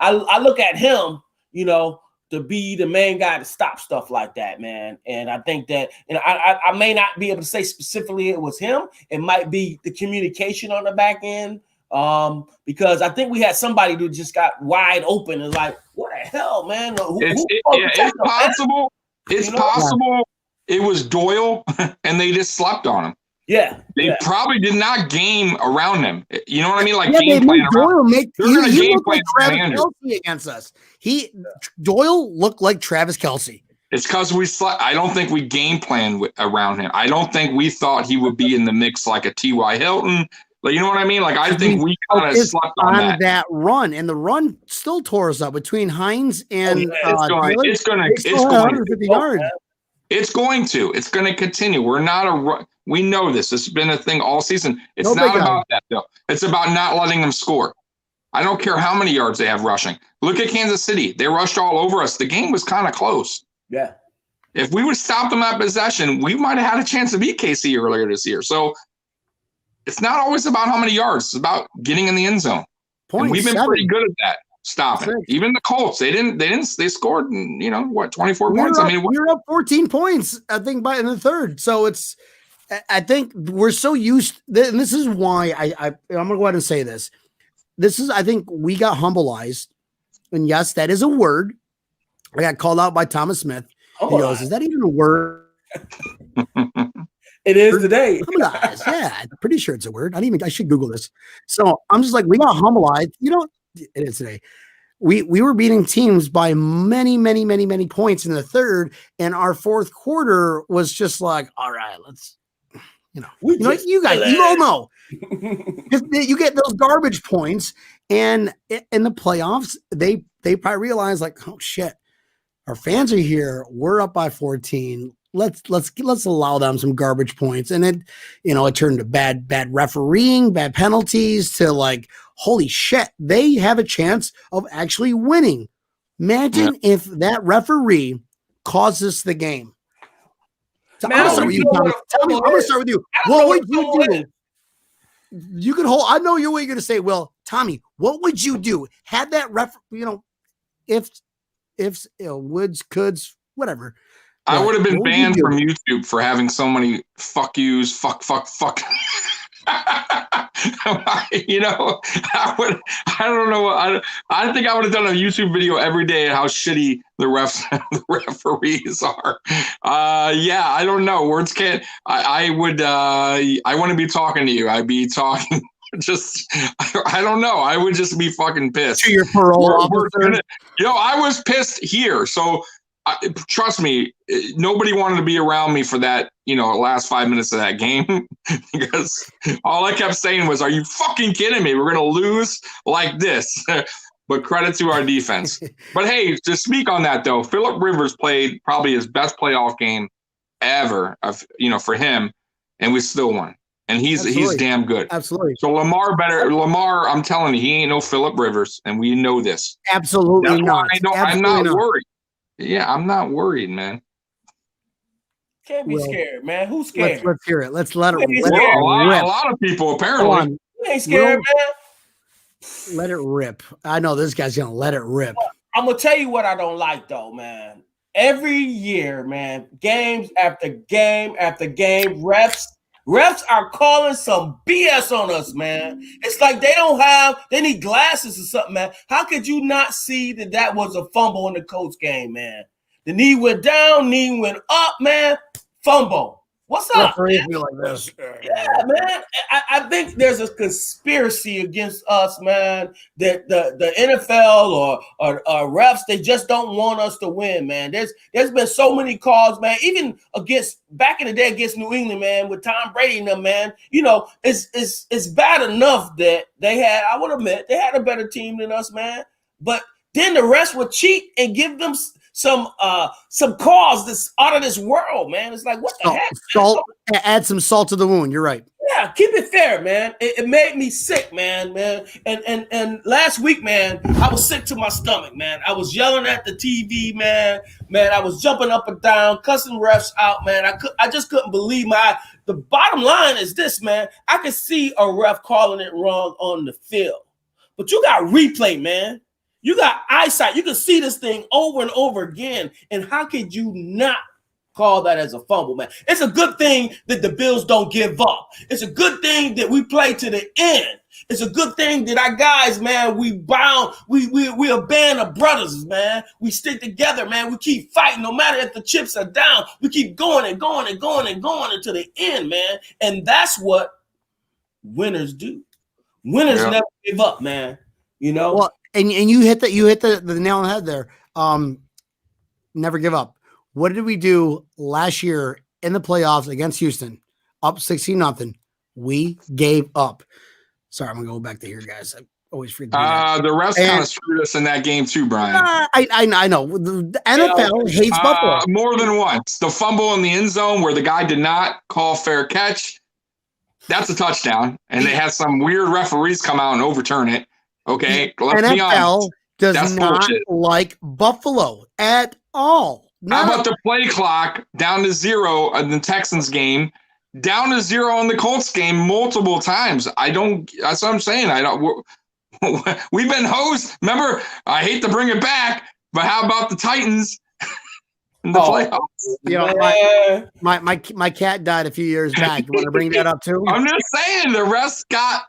I look at him, you know, to be the main guy to stop stuff like that, man. And I think that, you know, I may not be able to say specifically it was him. It might be the communication on the back end, because I think we had somebody who just got wide open and like, what the hell, man? It's possible. It's possible it was Doyle and they just slept on him. Yeah, they probably did not game around him. You know what I mean? Like game plan Doyle he looked like Travis Kelce against us. Doyle looked like Travis Kelce. It's because I don't think we game planned around him. I don't think we thought he would be in the mix like a T.Y. Hilton. Like, you know what I mean? Like, I think we kind of slept on that run, and the run still tore us up between Hines and it's going to. It's going to continue. We're not a run. We know this. This has been a thing all season. It's not about that, though. It's about not letting them score. I don't care how many yards they have rushing. Look at Kansas City. They rushed all over us. The game was kind of close. Yeah. If we would stop them at possession, we might have had a chance to beat KC earlier this year. So it's not always about how many yards. It's about getting in the end zone. And we've been pretty good at that. Stopping. Even the Colts, they scored, 24 points. We were up 14 points, I think, in the third. So I think we're so used, and this is why I'm going to go ahead and say this. I think we got humbleized. And yes, that is a word. I got called out by Thomas Smith. He goes, is that even a word? It is today. Yeah, I'm pretty sure it's a word. I should Google this. So I'm just like, we got humbleized. it is today. We were beating teams by many, many, many, many points in the third, and our fourth quarter was just like, all right, let's, you guys, you all know, you get those garbage points, and in the playoffs, they probably realize like, oh shit, our fans are here, we're up by 14. Let's allow them some garbage points, and it turned to bad refereeing, bad penalties, to like, holy shit, they have a chance of actually winning. Imagine if that referee causes the game. So I'm gonna start with you, Tommy. Tell me, I'm gonna start with you. What would you do? You could hold. I know you're going to say, well, Tommy, what would you do? Had that if Woods, Coulds, whatever. I would have been banned from YouTube for having so many fuck yous, fuck. I don't know. I think I would have done a YouTube video every day at how shitty the referees are. Yeah, I don't know. Words can't. I wouldn't be talking to you. I'd be talking. I don't know. I would just be fucking pissed. To your parole officer. I was pissed here. So trust me, nobody wanted to be around me for that, last 5 minutes of that game, because all I kept saying was, are you fucking kidding me? We're going to lose like this. But credit to our defense. But hey, to speak on that though, Phillip Rivers played probably his best playoff game ever, for him, and we still won. And he's damn good. Absolutely. So Lamar, I'm telling you, he ain't no Phillip Rivers, and we know this. Absolutely not. I'm not worried. Yeah, I'm not worried, man. Can't be scared, man. Who's scared? Let's hear it. Let's let it rip. A lot of people, apparently. You ain't scared, man. Let it rip. I know this guy's going to let it rip. I'm going to tell you what I don't like, though, man. Every year, man, games after game after game, refs are calling some BS on us, man. It's like they need glasses or something, man. How could you not see that was a fumble in the Colts game, man? The knee went down, knee went up, man. Fumble. What's up? Like this. Yeah, man. I think there's a conspiracy against us, man. That the NFL or refs, they just don't want us to win, man. There's been so many calls, man. Even back in the day against New England, man, with Tom Brady and them, man. It's bad enough that I would admit, they had a better team than us, man. But then the rest would cheat and give them some calls that's out of this world, man. It's like, what the heck? Add some salt to the wound. You're right. Yeah, keep it fair, man. It made me sick, man. And last week, man, I was sick to my stomach, man. I was yelling at the TV, man. I was jumping up and down, cussing refs out, man. I just couldn't believe the bottom line is this, man. I could see a ref calling it wrong on the field, but you got replay, man. You got eyesight. You can see this thing over and over again. And how could you not call that as a fumble, man? It's a good thing that the Bills don't give up. It's a good thing that we play to the end. It's a good thing that our guys, man, we're a band of brothers, man. We stick together, man. We keep fighting no matter if the chips are down. We keep going and going and going and going until the end, man. And that's what winners do. Winners never give up, man. Well, and you hit the nail on the head there. Never give up. What did we do last year in the playoffs against Houston? Up 16-0. We gave up. Sorry, I'm gonna go back to here, guys. I always forget. The refs kind of screwed us in that game too, Brian. I know. The NFL hates Buffalo more than once. The fumble in the end zone where the guy did not call fair catch. That's a touchdown, and they had some weird referees come out and overturn it. Okay, let's be honest. Does not bullshit. Like Buffalo at all. How about the play clock down to 0 in the Texans game, down to 0 in the Colts game multiple times? That's what I'm saying. We've been hosed. Remember, I hate to bring it back, but how about the Titans in the playoffs? My cat died a few years back. You want to bring that up too? I'm just saying the rest I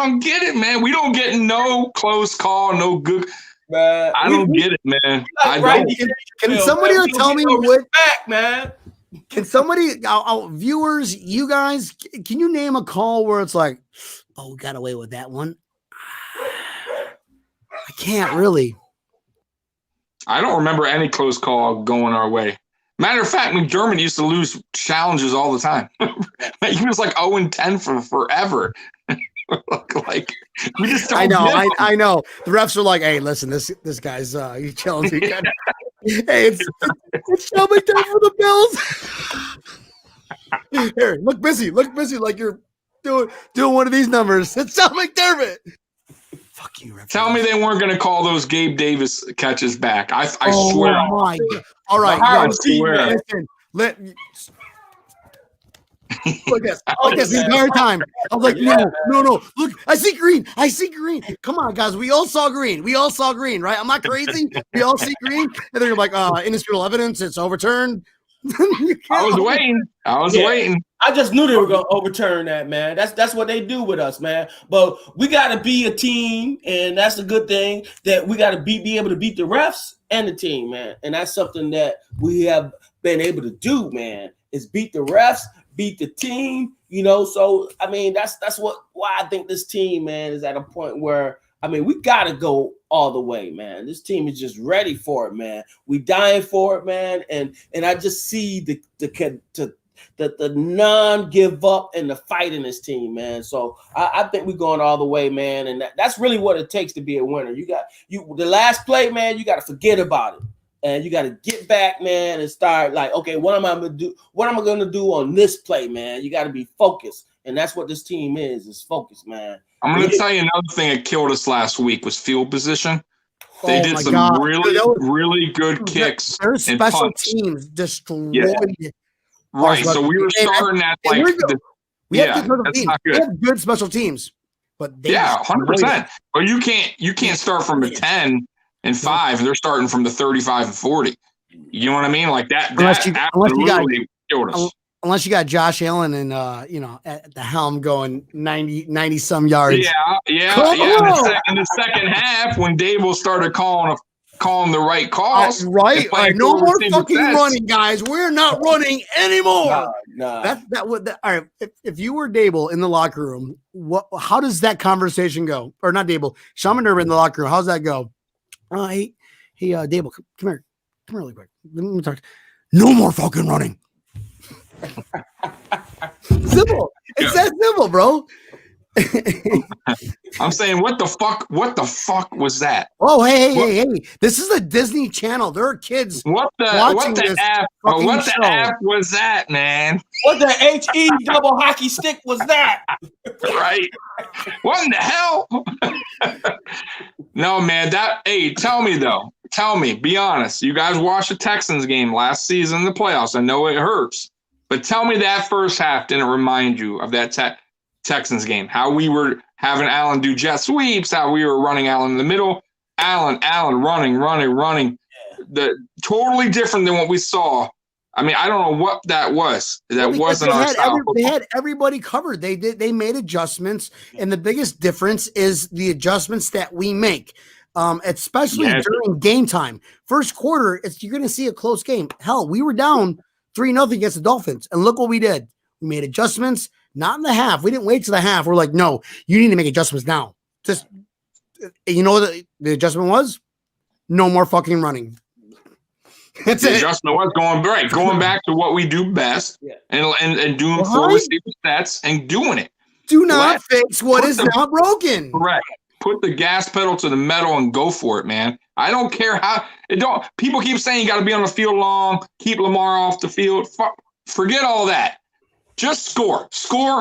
don't get it, man. We don't get no close call, no good. Man, I don't get it, man. I don't. Can somebody tell me what? Man. Can somebody, viewers, you guys, can you name a call where it's like, oh, we got away with that one? can't really. I don't remember any close call going our way. Matter of fact, McDermott used to lose challenges all the time. He was like 0-10 for forever. Like we just don't I know, give him. I know. The refs are like, "Hey, listen, this guy's he's challenging." Hey, it's Sean McDermott for the Bills. Here, look busy, like you're doing one of these numbers. It's Sean McDermott. Fuck you, refs. Tell me they weren't going to call those Gabe Davis catches back. I swear. Oh my God. All right, I yo, swear. listen, look at the entire time. I was like, no. Look, I see green. Come on, guys. We all saw green, right? I'm not crazy. We all see green. And they're like, indisputable evidence. It's overturned. I was waiting. I just knew they were going to overturn that, man. That's what they do with us, man. But we got to be a team, and that's a good thing that we got to be able to beat the refs and the team, man. And that's something that we have been able to do, man, is beat the refs, beat the team, you know. So, I mean, that's why I think this team, man, is at a point where, I mean, we got to go all the way, man. This team is just ready for it, man. We dying for it, man. And I just see the non-give up and the fight in this team, man. So I think we're going all the way, man. And that's really what it takes to be a winner. The last play, man, you got to forget about it. And you got to get back, man, and start like, okay, what am I going to do? What am I going to do on this play, man? You got to be focused. And that's what this team is focus, man. I'm going to tell you another thing that killed us last week was field position. They did some really good kicks. Their and special punts. teams destroyed. Yeah. Right. So we were starting at like we have good special teams, but they 100%. But you can't start from the 10 and 5. They're starting from the 35 and 40. You know what I mean? Like that. Absolutely killed us. Unless you got Josh Allen and at the helm going 90 some yards. Yeah. In the second half, when Dable started calling the right calls, right? No more fucking running, guys. We're not running anymore. No. All right. If you were Dable in the locker room, how does that conversation go? Or not Dable, Sean McDermott in the locker room. How's that go? Hey, Dable, come here really quick. Let me talk. No more fucking running. Simple. It's that simple, bro. I'm saying, what the fuck was that? Oh, hey. This is a Disney Channel. There are kids. What the F was that, man? What the HE double hockey stick was that? Right. What in the hell? No, man. Tell me, be honest. You guys watched the Texans game last season in the playoffs. I know it hurts. But tell me that first half didn't remind you of that Texans game. How we were having Allen do jet sweeps, how we were running Allen in the middle. Allen running. The totally different than what we saw. I mean, I don't know what that was. That wasn't our style. They had everybody covered. They made adjustments, and the biggest difference is the adjustments that we make. Especially during game time. First quarter, you're going to see a close game. Hell, we were down 3-0 against the Dolphins. And look what we did. We made adjustments, not in the half. We didn't wait to the half. We're like, no, you need to make adjustments now. Just, you know what the adjustment was? No more fucking running. That's the it. adjustment was going back to what we do best and doing 4 receiver sets and doing it. Do not fix what is not broken. Correct. Put the gas pedal to the metal and go for it, man. I don't care how people keep saying you got to be on the field long, keep Lamar off the field. Forget all that. Just score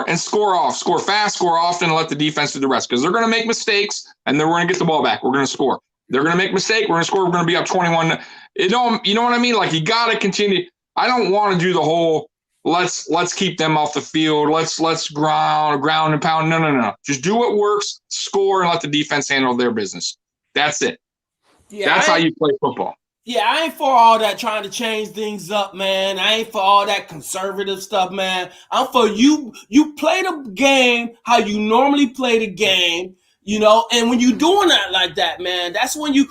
and score off, score fast, score often, and let the defense do the rest. Because they're going to make mistakes and then we're going to get the ball back. We're going to score. They're going to make mistake. We're going to score. We're going to be up 21. You know what I mean? Like you got to continue. I don't want to do the whole let's keep them off the field. Let's ground and pound. No. Just do what works, score, and let the defense handle their business. That's it. Yeah, that's how you play football. Yeah, I ain't for all that trying to change things up, man. I ain't for all that conservative stuff, man. I'm for you. You play the game how you normally play the game. You know, and when you doing that like that, man, that's when you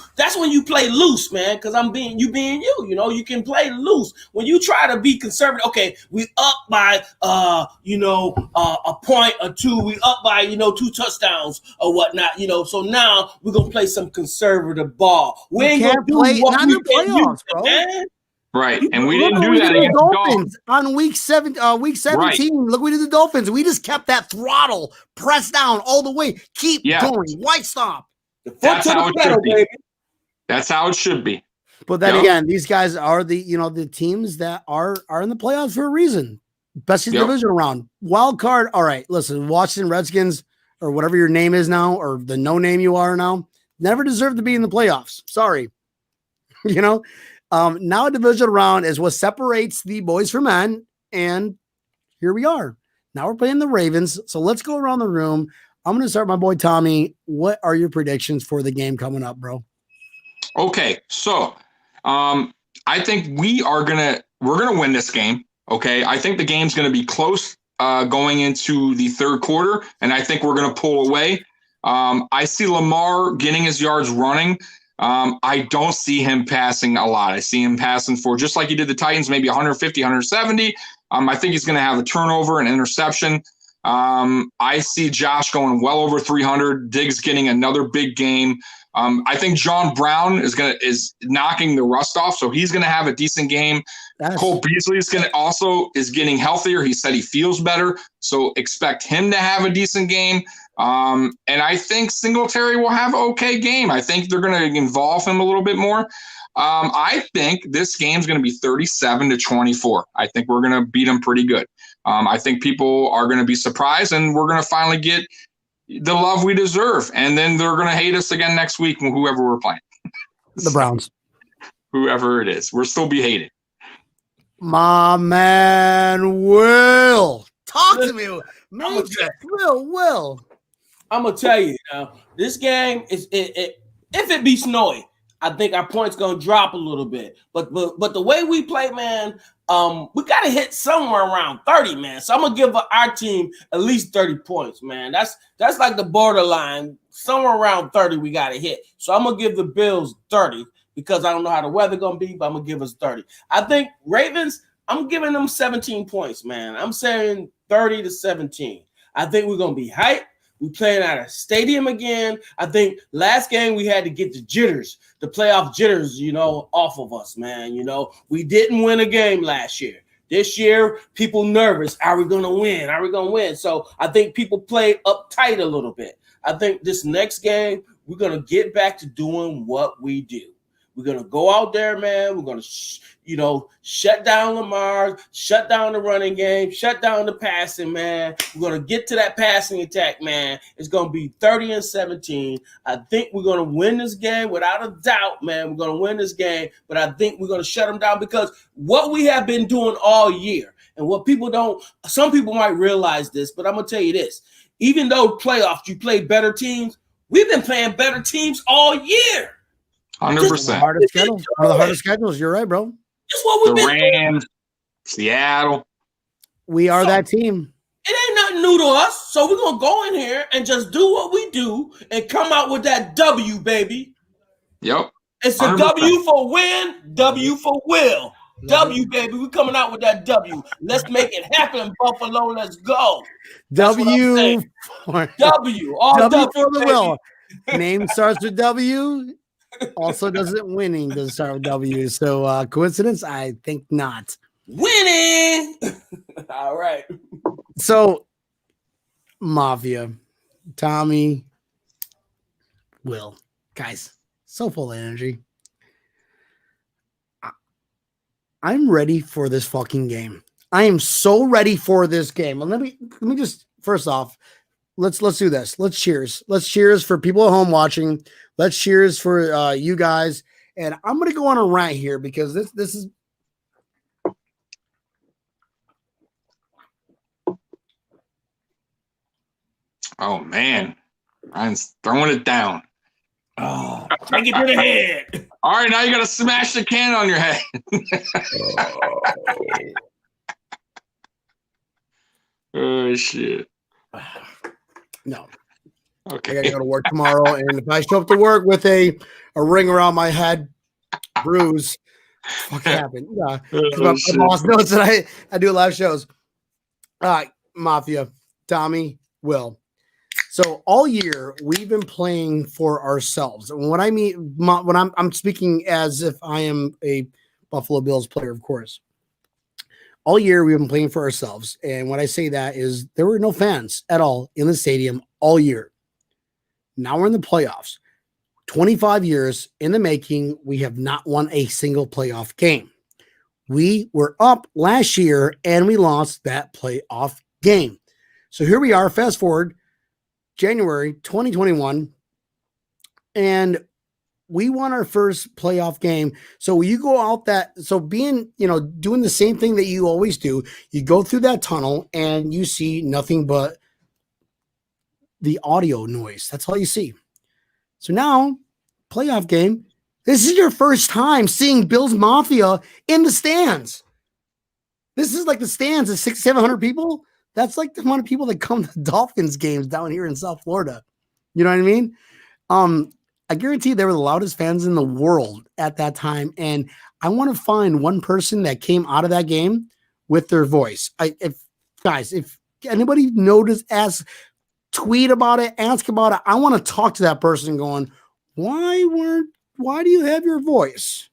play loose, man. Because being you. You know, you can play loose when you try to be conservative. Okay, we up by a point or two. We up by 2 touchdowns or whatnot. You know, so now we're gonna play some conservative ball. We ain't gonna do play what not we in the playoffs, bro. Man. Right, and we Look didn't what do we that did to against the the Dolphins on week 17. Right. Look what we did to the Dolphins. We just kept that throttle, press down all the way, keep going. Why stop? The foot That's to how the it pedal, should be. baby. That's how it should be. But then again, these guys are the teams that are in the playoffs for a reason. Best division round. Wild card. All right, listen, Washington Redskins or whatever your name is now, or the no name you are now, never deserve to be in the playoffs. Sorry. Now a division round is what separates the boys from men, and here we are. Now we're playing the Ravens. So let's go around the room. I'm going to start my boy Tommy. What are your predictions for the game coming up, bro? Okay, so I think we're gonna win this game. Okay, I think the game's gonna be close going into the third quarter, and I think we're gonna pull away. I see Lamar getting his yards running. I don't see him passing a lot. I see him passing for, just like he did the Titans, maybe 150, 170. I think he's going to have a turnover, an interception. I see Josh going well over 300. Diggs getting another big game. I think John Brown is knocking the rust off, so he's going to have a decent game. Cole Beasley is getting healthier. He said he feels better, so expect him to have a decent game. And I think Singletary will have an okay game. I think they're going to involve him a little bit more. I think this game's going to be 37-24. I think we're going to beat them pretty good. I think people are going to be surprised, and we're going to finally get the love we deserve. And then they're going to hate us again next week, whoever we're playing. The Browns. Whoever it is. We'll still be hated. My man, Will. Talk to me. Will. I'm going to tell you, this game is if it be snowy, I think our points gonna drop a little bit. But the way we play, man, we gotta hit somewhere around 30, man. So I'm gonna give our team at least 30 points, man. That's like the borderline. Somewhere around 30 we gotta hit. So I'm gonna give the Bills 30 because I don't know how the weather gonna be, but I'm gonna give us 30. I think Ravens, I'm giving them 17 points, man. I'm saying 30-17. I think we're gonna be hyped. We playing at a stadium again. I think last game we had to get the playoff jitters, off of us, man. We didn't win a game last year. This year, people nervous. Are we going to win? So I think people play uptight a little bit. I think this next game, we're going to get back to doing what we do. We're going to go out there, man. We're going to, shut down Lamar, shut down the running game, shut down the passing, man. We're going to get to that passing attack, man. It's going to be 30-17. I think we're going to win this game without a doubt, man. We're going to win this game, but I think we're going to shut them down because what we have been doing all year and what some people might realize this, but I'm going to tell you this. Even though playoffs, you play better teams, we've been playing better teams all year. 100%. One of the hardest schedules. You're right, bro. That's what we've been Rams, doing. Seattle. We are that team. It ain't nothing new to us. So we're going to go in here and just do what we do and come out with that W, baby. Yep. It's a 100%. W for win, W for will. W, baby. We're coming out with that W. Let's make it happen, Buffalo. Let's go. W for W. All W for the baby. will. Name starts with W. Also doesn't start with W. So coincidence? I think not. Winning. All right. So Mafia, Tommy, Will, guys, so full of energy. I'm ready for this fucking game. I am so ready for this game. And let me just first off, let's do this. Let's cheers. Let's cheers for people at home watching. Let's cheers for you guys. And I'm gonna go on a rant here because this is Oh man, I'm throwing it down. Oh, take it to the head. All right, now you got to smash the can on your head. Oh shit! no. I Okay. gotta go to work tomorrow, and if I show up to work with a ring around my head, bruise, fuck happened. Yeah, 'cause my shit. boss knows that I do live shows. Mafia, Tommy, Will. So all year we've been playing for ourselves. And when I mean when I'm speaking as if I am a Buffalo Bills player, of course. All year we've been playing for ourselves. And when I say that is there were no fans at all in the stadium all year. Now we're in the playoffs. 25 years in the making, we have not won a single playoff game. We were up last year and we lost that playoff game. So here we are, fast forward January 2021, and we won our first playoff game. So you go out being, doing the same thing that you always do, you go through that tunnel and you see nothing but the audio noise. That's all you see. So now, playoff game, this is your first time seeing Bills Mafia in the stands. This is like the stands of 600-700 people. That's like the amount of people that come to Dolphins games down here in South Florida. You know what I mean? I guarantee they were the loudest fans in the world at that time. And I want to find one person that came out of that game with their voice. If anybody tweet about it, ask about it. I want to talk to that person going, why do you have your voice?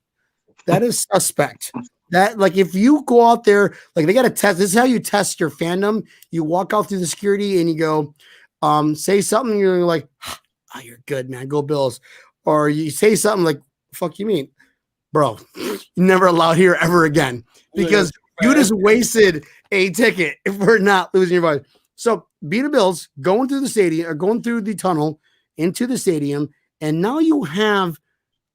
That is suspect. That, like, if you go out there, like, they got to test. This is how you test your fandom. You walk out through the security and you go, say something. You're like, oh, you're good, man. Go Bills. Or you say something like, fuck you mean? Bro, you're never allowed here ever again because you just wasted a ticket if we're not losing your voice. So beat the Bills, going through the stadium or going through the tunnel into the stadium. And now you have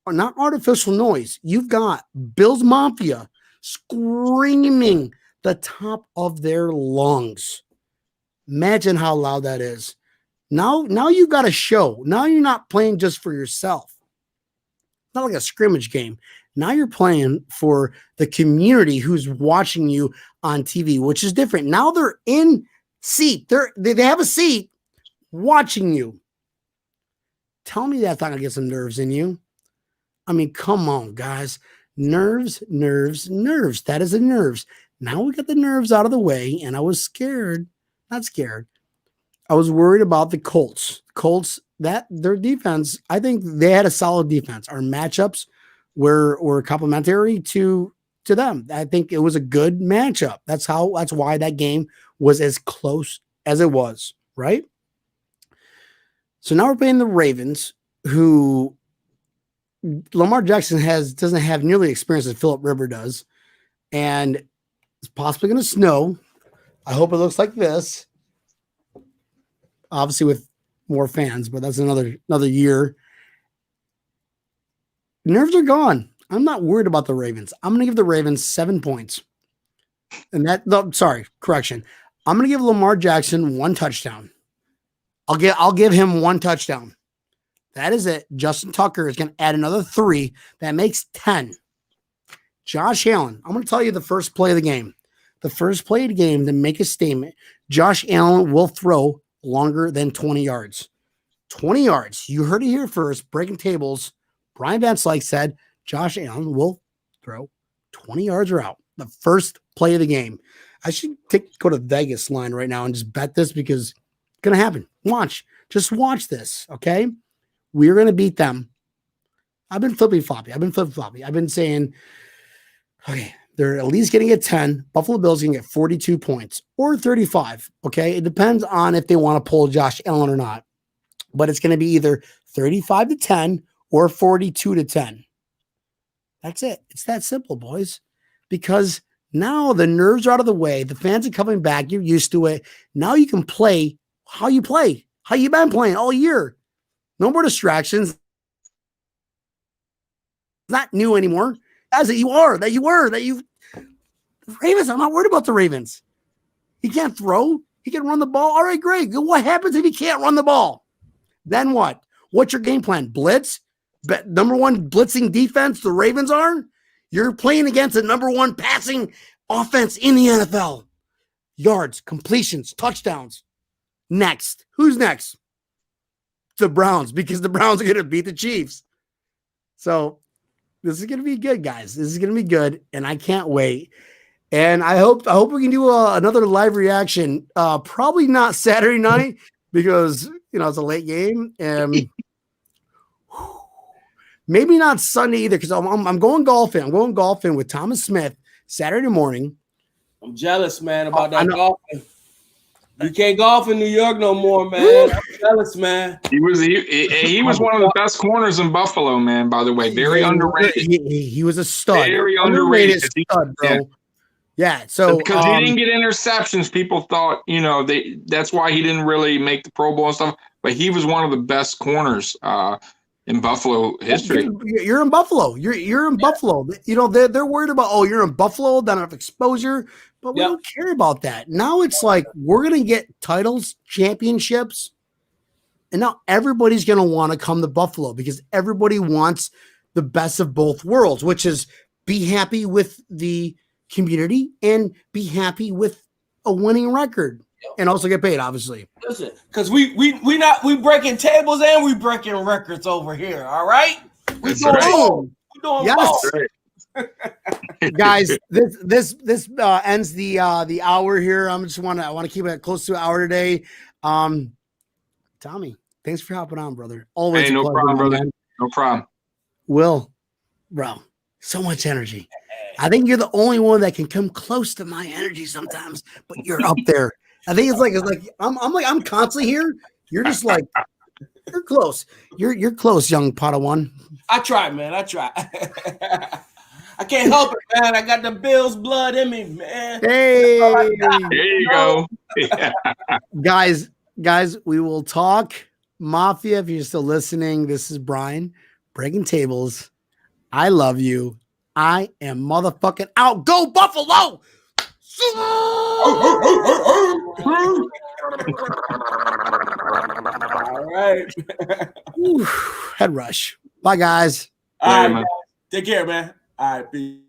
not artificial noise. You've got Bills Mafia screaming the top of their lungs. Imagine how loud that is. Now you've got a show. Now you're not playing just for yourself. It's not like a scrimmage game. Now you're playing for the community who's watching you on TV, which is different. Now they're in seat. They have a seat watching you. Tell me that's not going to get some nerves in you. I mean, come on, guys. Nerves. That is the nerves. Now we got the nerves out of the way, and I was scared. Not scared. I was worried about the Colts. Their defense, I think they had a solid defense. Our matchups were complementary to them. I think it was a good matchup. That's why that game was as close as it was, right? So now we're playing the Ravens, who Lamar Jackson doesn't have nearly experience as Philip Rivers does, and it's possibly going to snow. I hope it looks like this. Obviously with more fans, but that's another year. Nerves are gone. I'm not worried about the Ravens. I'm going to give the Ravens 7 points. I'm going to give Lamar Jackson 1 touchdown. I'll give him 1 touchdown. That is it. Justin Tucker is going to add another 3. That makes 10. Josh Allen. I'm going to tell you the first play of the game. The first play of the game to make a statement. Josh Allen will throw longer than 20 yards. 20 yards. You heard it here first. Breaking tables. Brian Van Slyke said Josh Allen will throw 20 yards or out. The first play of the game. I should go to Vegas line right now and just bet this because it's going to happen. Just watch this, okay? We're going to beat them. I've been flippy-floppy. I've been saying, okay, they're at least getting at 10. Buffalo Bills can get 42 points or 35, okay? It depends on if they want to pull Josh Allen or not. But it's going to be either 35-10 or 42-10. That's it. It's that simple, boys. Because now the nerves are out of the way. The fans are coming back. You're used to it. Now you can play how you play, how you've been playing all year. No more distractions. It's not new anymore. As you were. Ravens, I'm not worried about the Ravens. He can't throw. He can run the ball. All right, great. What happens if he can't run the ball? Then what? What's your game plan? Blitz? Number 1 blitzing defense the Ravens are? You're playing against the number 1 passing offense in the NFL. Yards, completions, touchdowns. Next. Who's next? the Browns because the Browns are going to beat the Chiefs. So this is going to be good, guys. This is going to be good, and I can't wait. And I hope we can do another live reaction. Probably not Saturday night because it's a late game, and maybe not Sunday either because I'm going golfing. I'm going golfing with Thomas Smith Saturday morning. I'm jealous, man, about that golfing. You can't golf in New York no more, man. I'm jealous, man. He was one of the best corners in Buffalo, man. By the way, very underrated. He was a stud. Very underrated stud, bro. Yeah. So because he didn't get interceptions, people thought that's why he didn't really make the Pro Bowl and stuff. But he was one of the best corners in Buffalo history. You're in Buffalo. You're in Buffalo. They're worried about you're in Buffalo, don't have exposure. But we don't care about that. Now it's like we're going to get titles, championships, and now everybody's going to want to come to Buffalo because everybody wants the best of both worlds, which is be happy with the community and be happy with a winning record and also get paid, obviously. Listen, because we breaking tables and we breaking records over here, all right? We're doing both. Yes. Guys, this ends the hour here. I want to keep it close to an hour today. Tommy, thanks for hopping on, brother. Always hey, no problem, brother. Man. No problem. Will, bro, so much energy. I think you're the only one that can come close to my energy sometimes, but you're up there. I think it's like I'm constantly here. You're just like you're close. You're close, young Padawan. I try, man. I try. I can't help it, man. I got the Bills blood in me, man. Hey, there you go. Guys, we will talk Mafia. If you're still listening, this is Brian breaking tables. I love you. I am motherfucking out. Go Buffalo! All right. Head rush. Bye, guys. All right, man. Take care, man. All right, peace.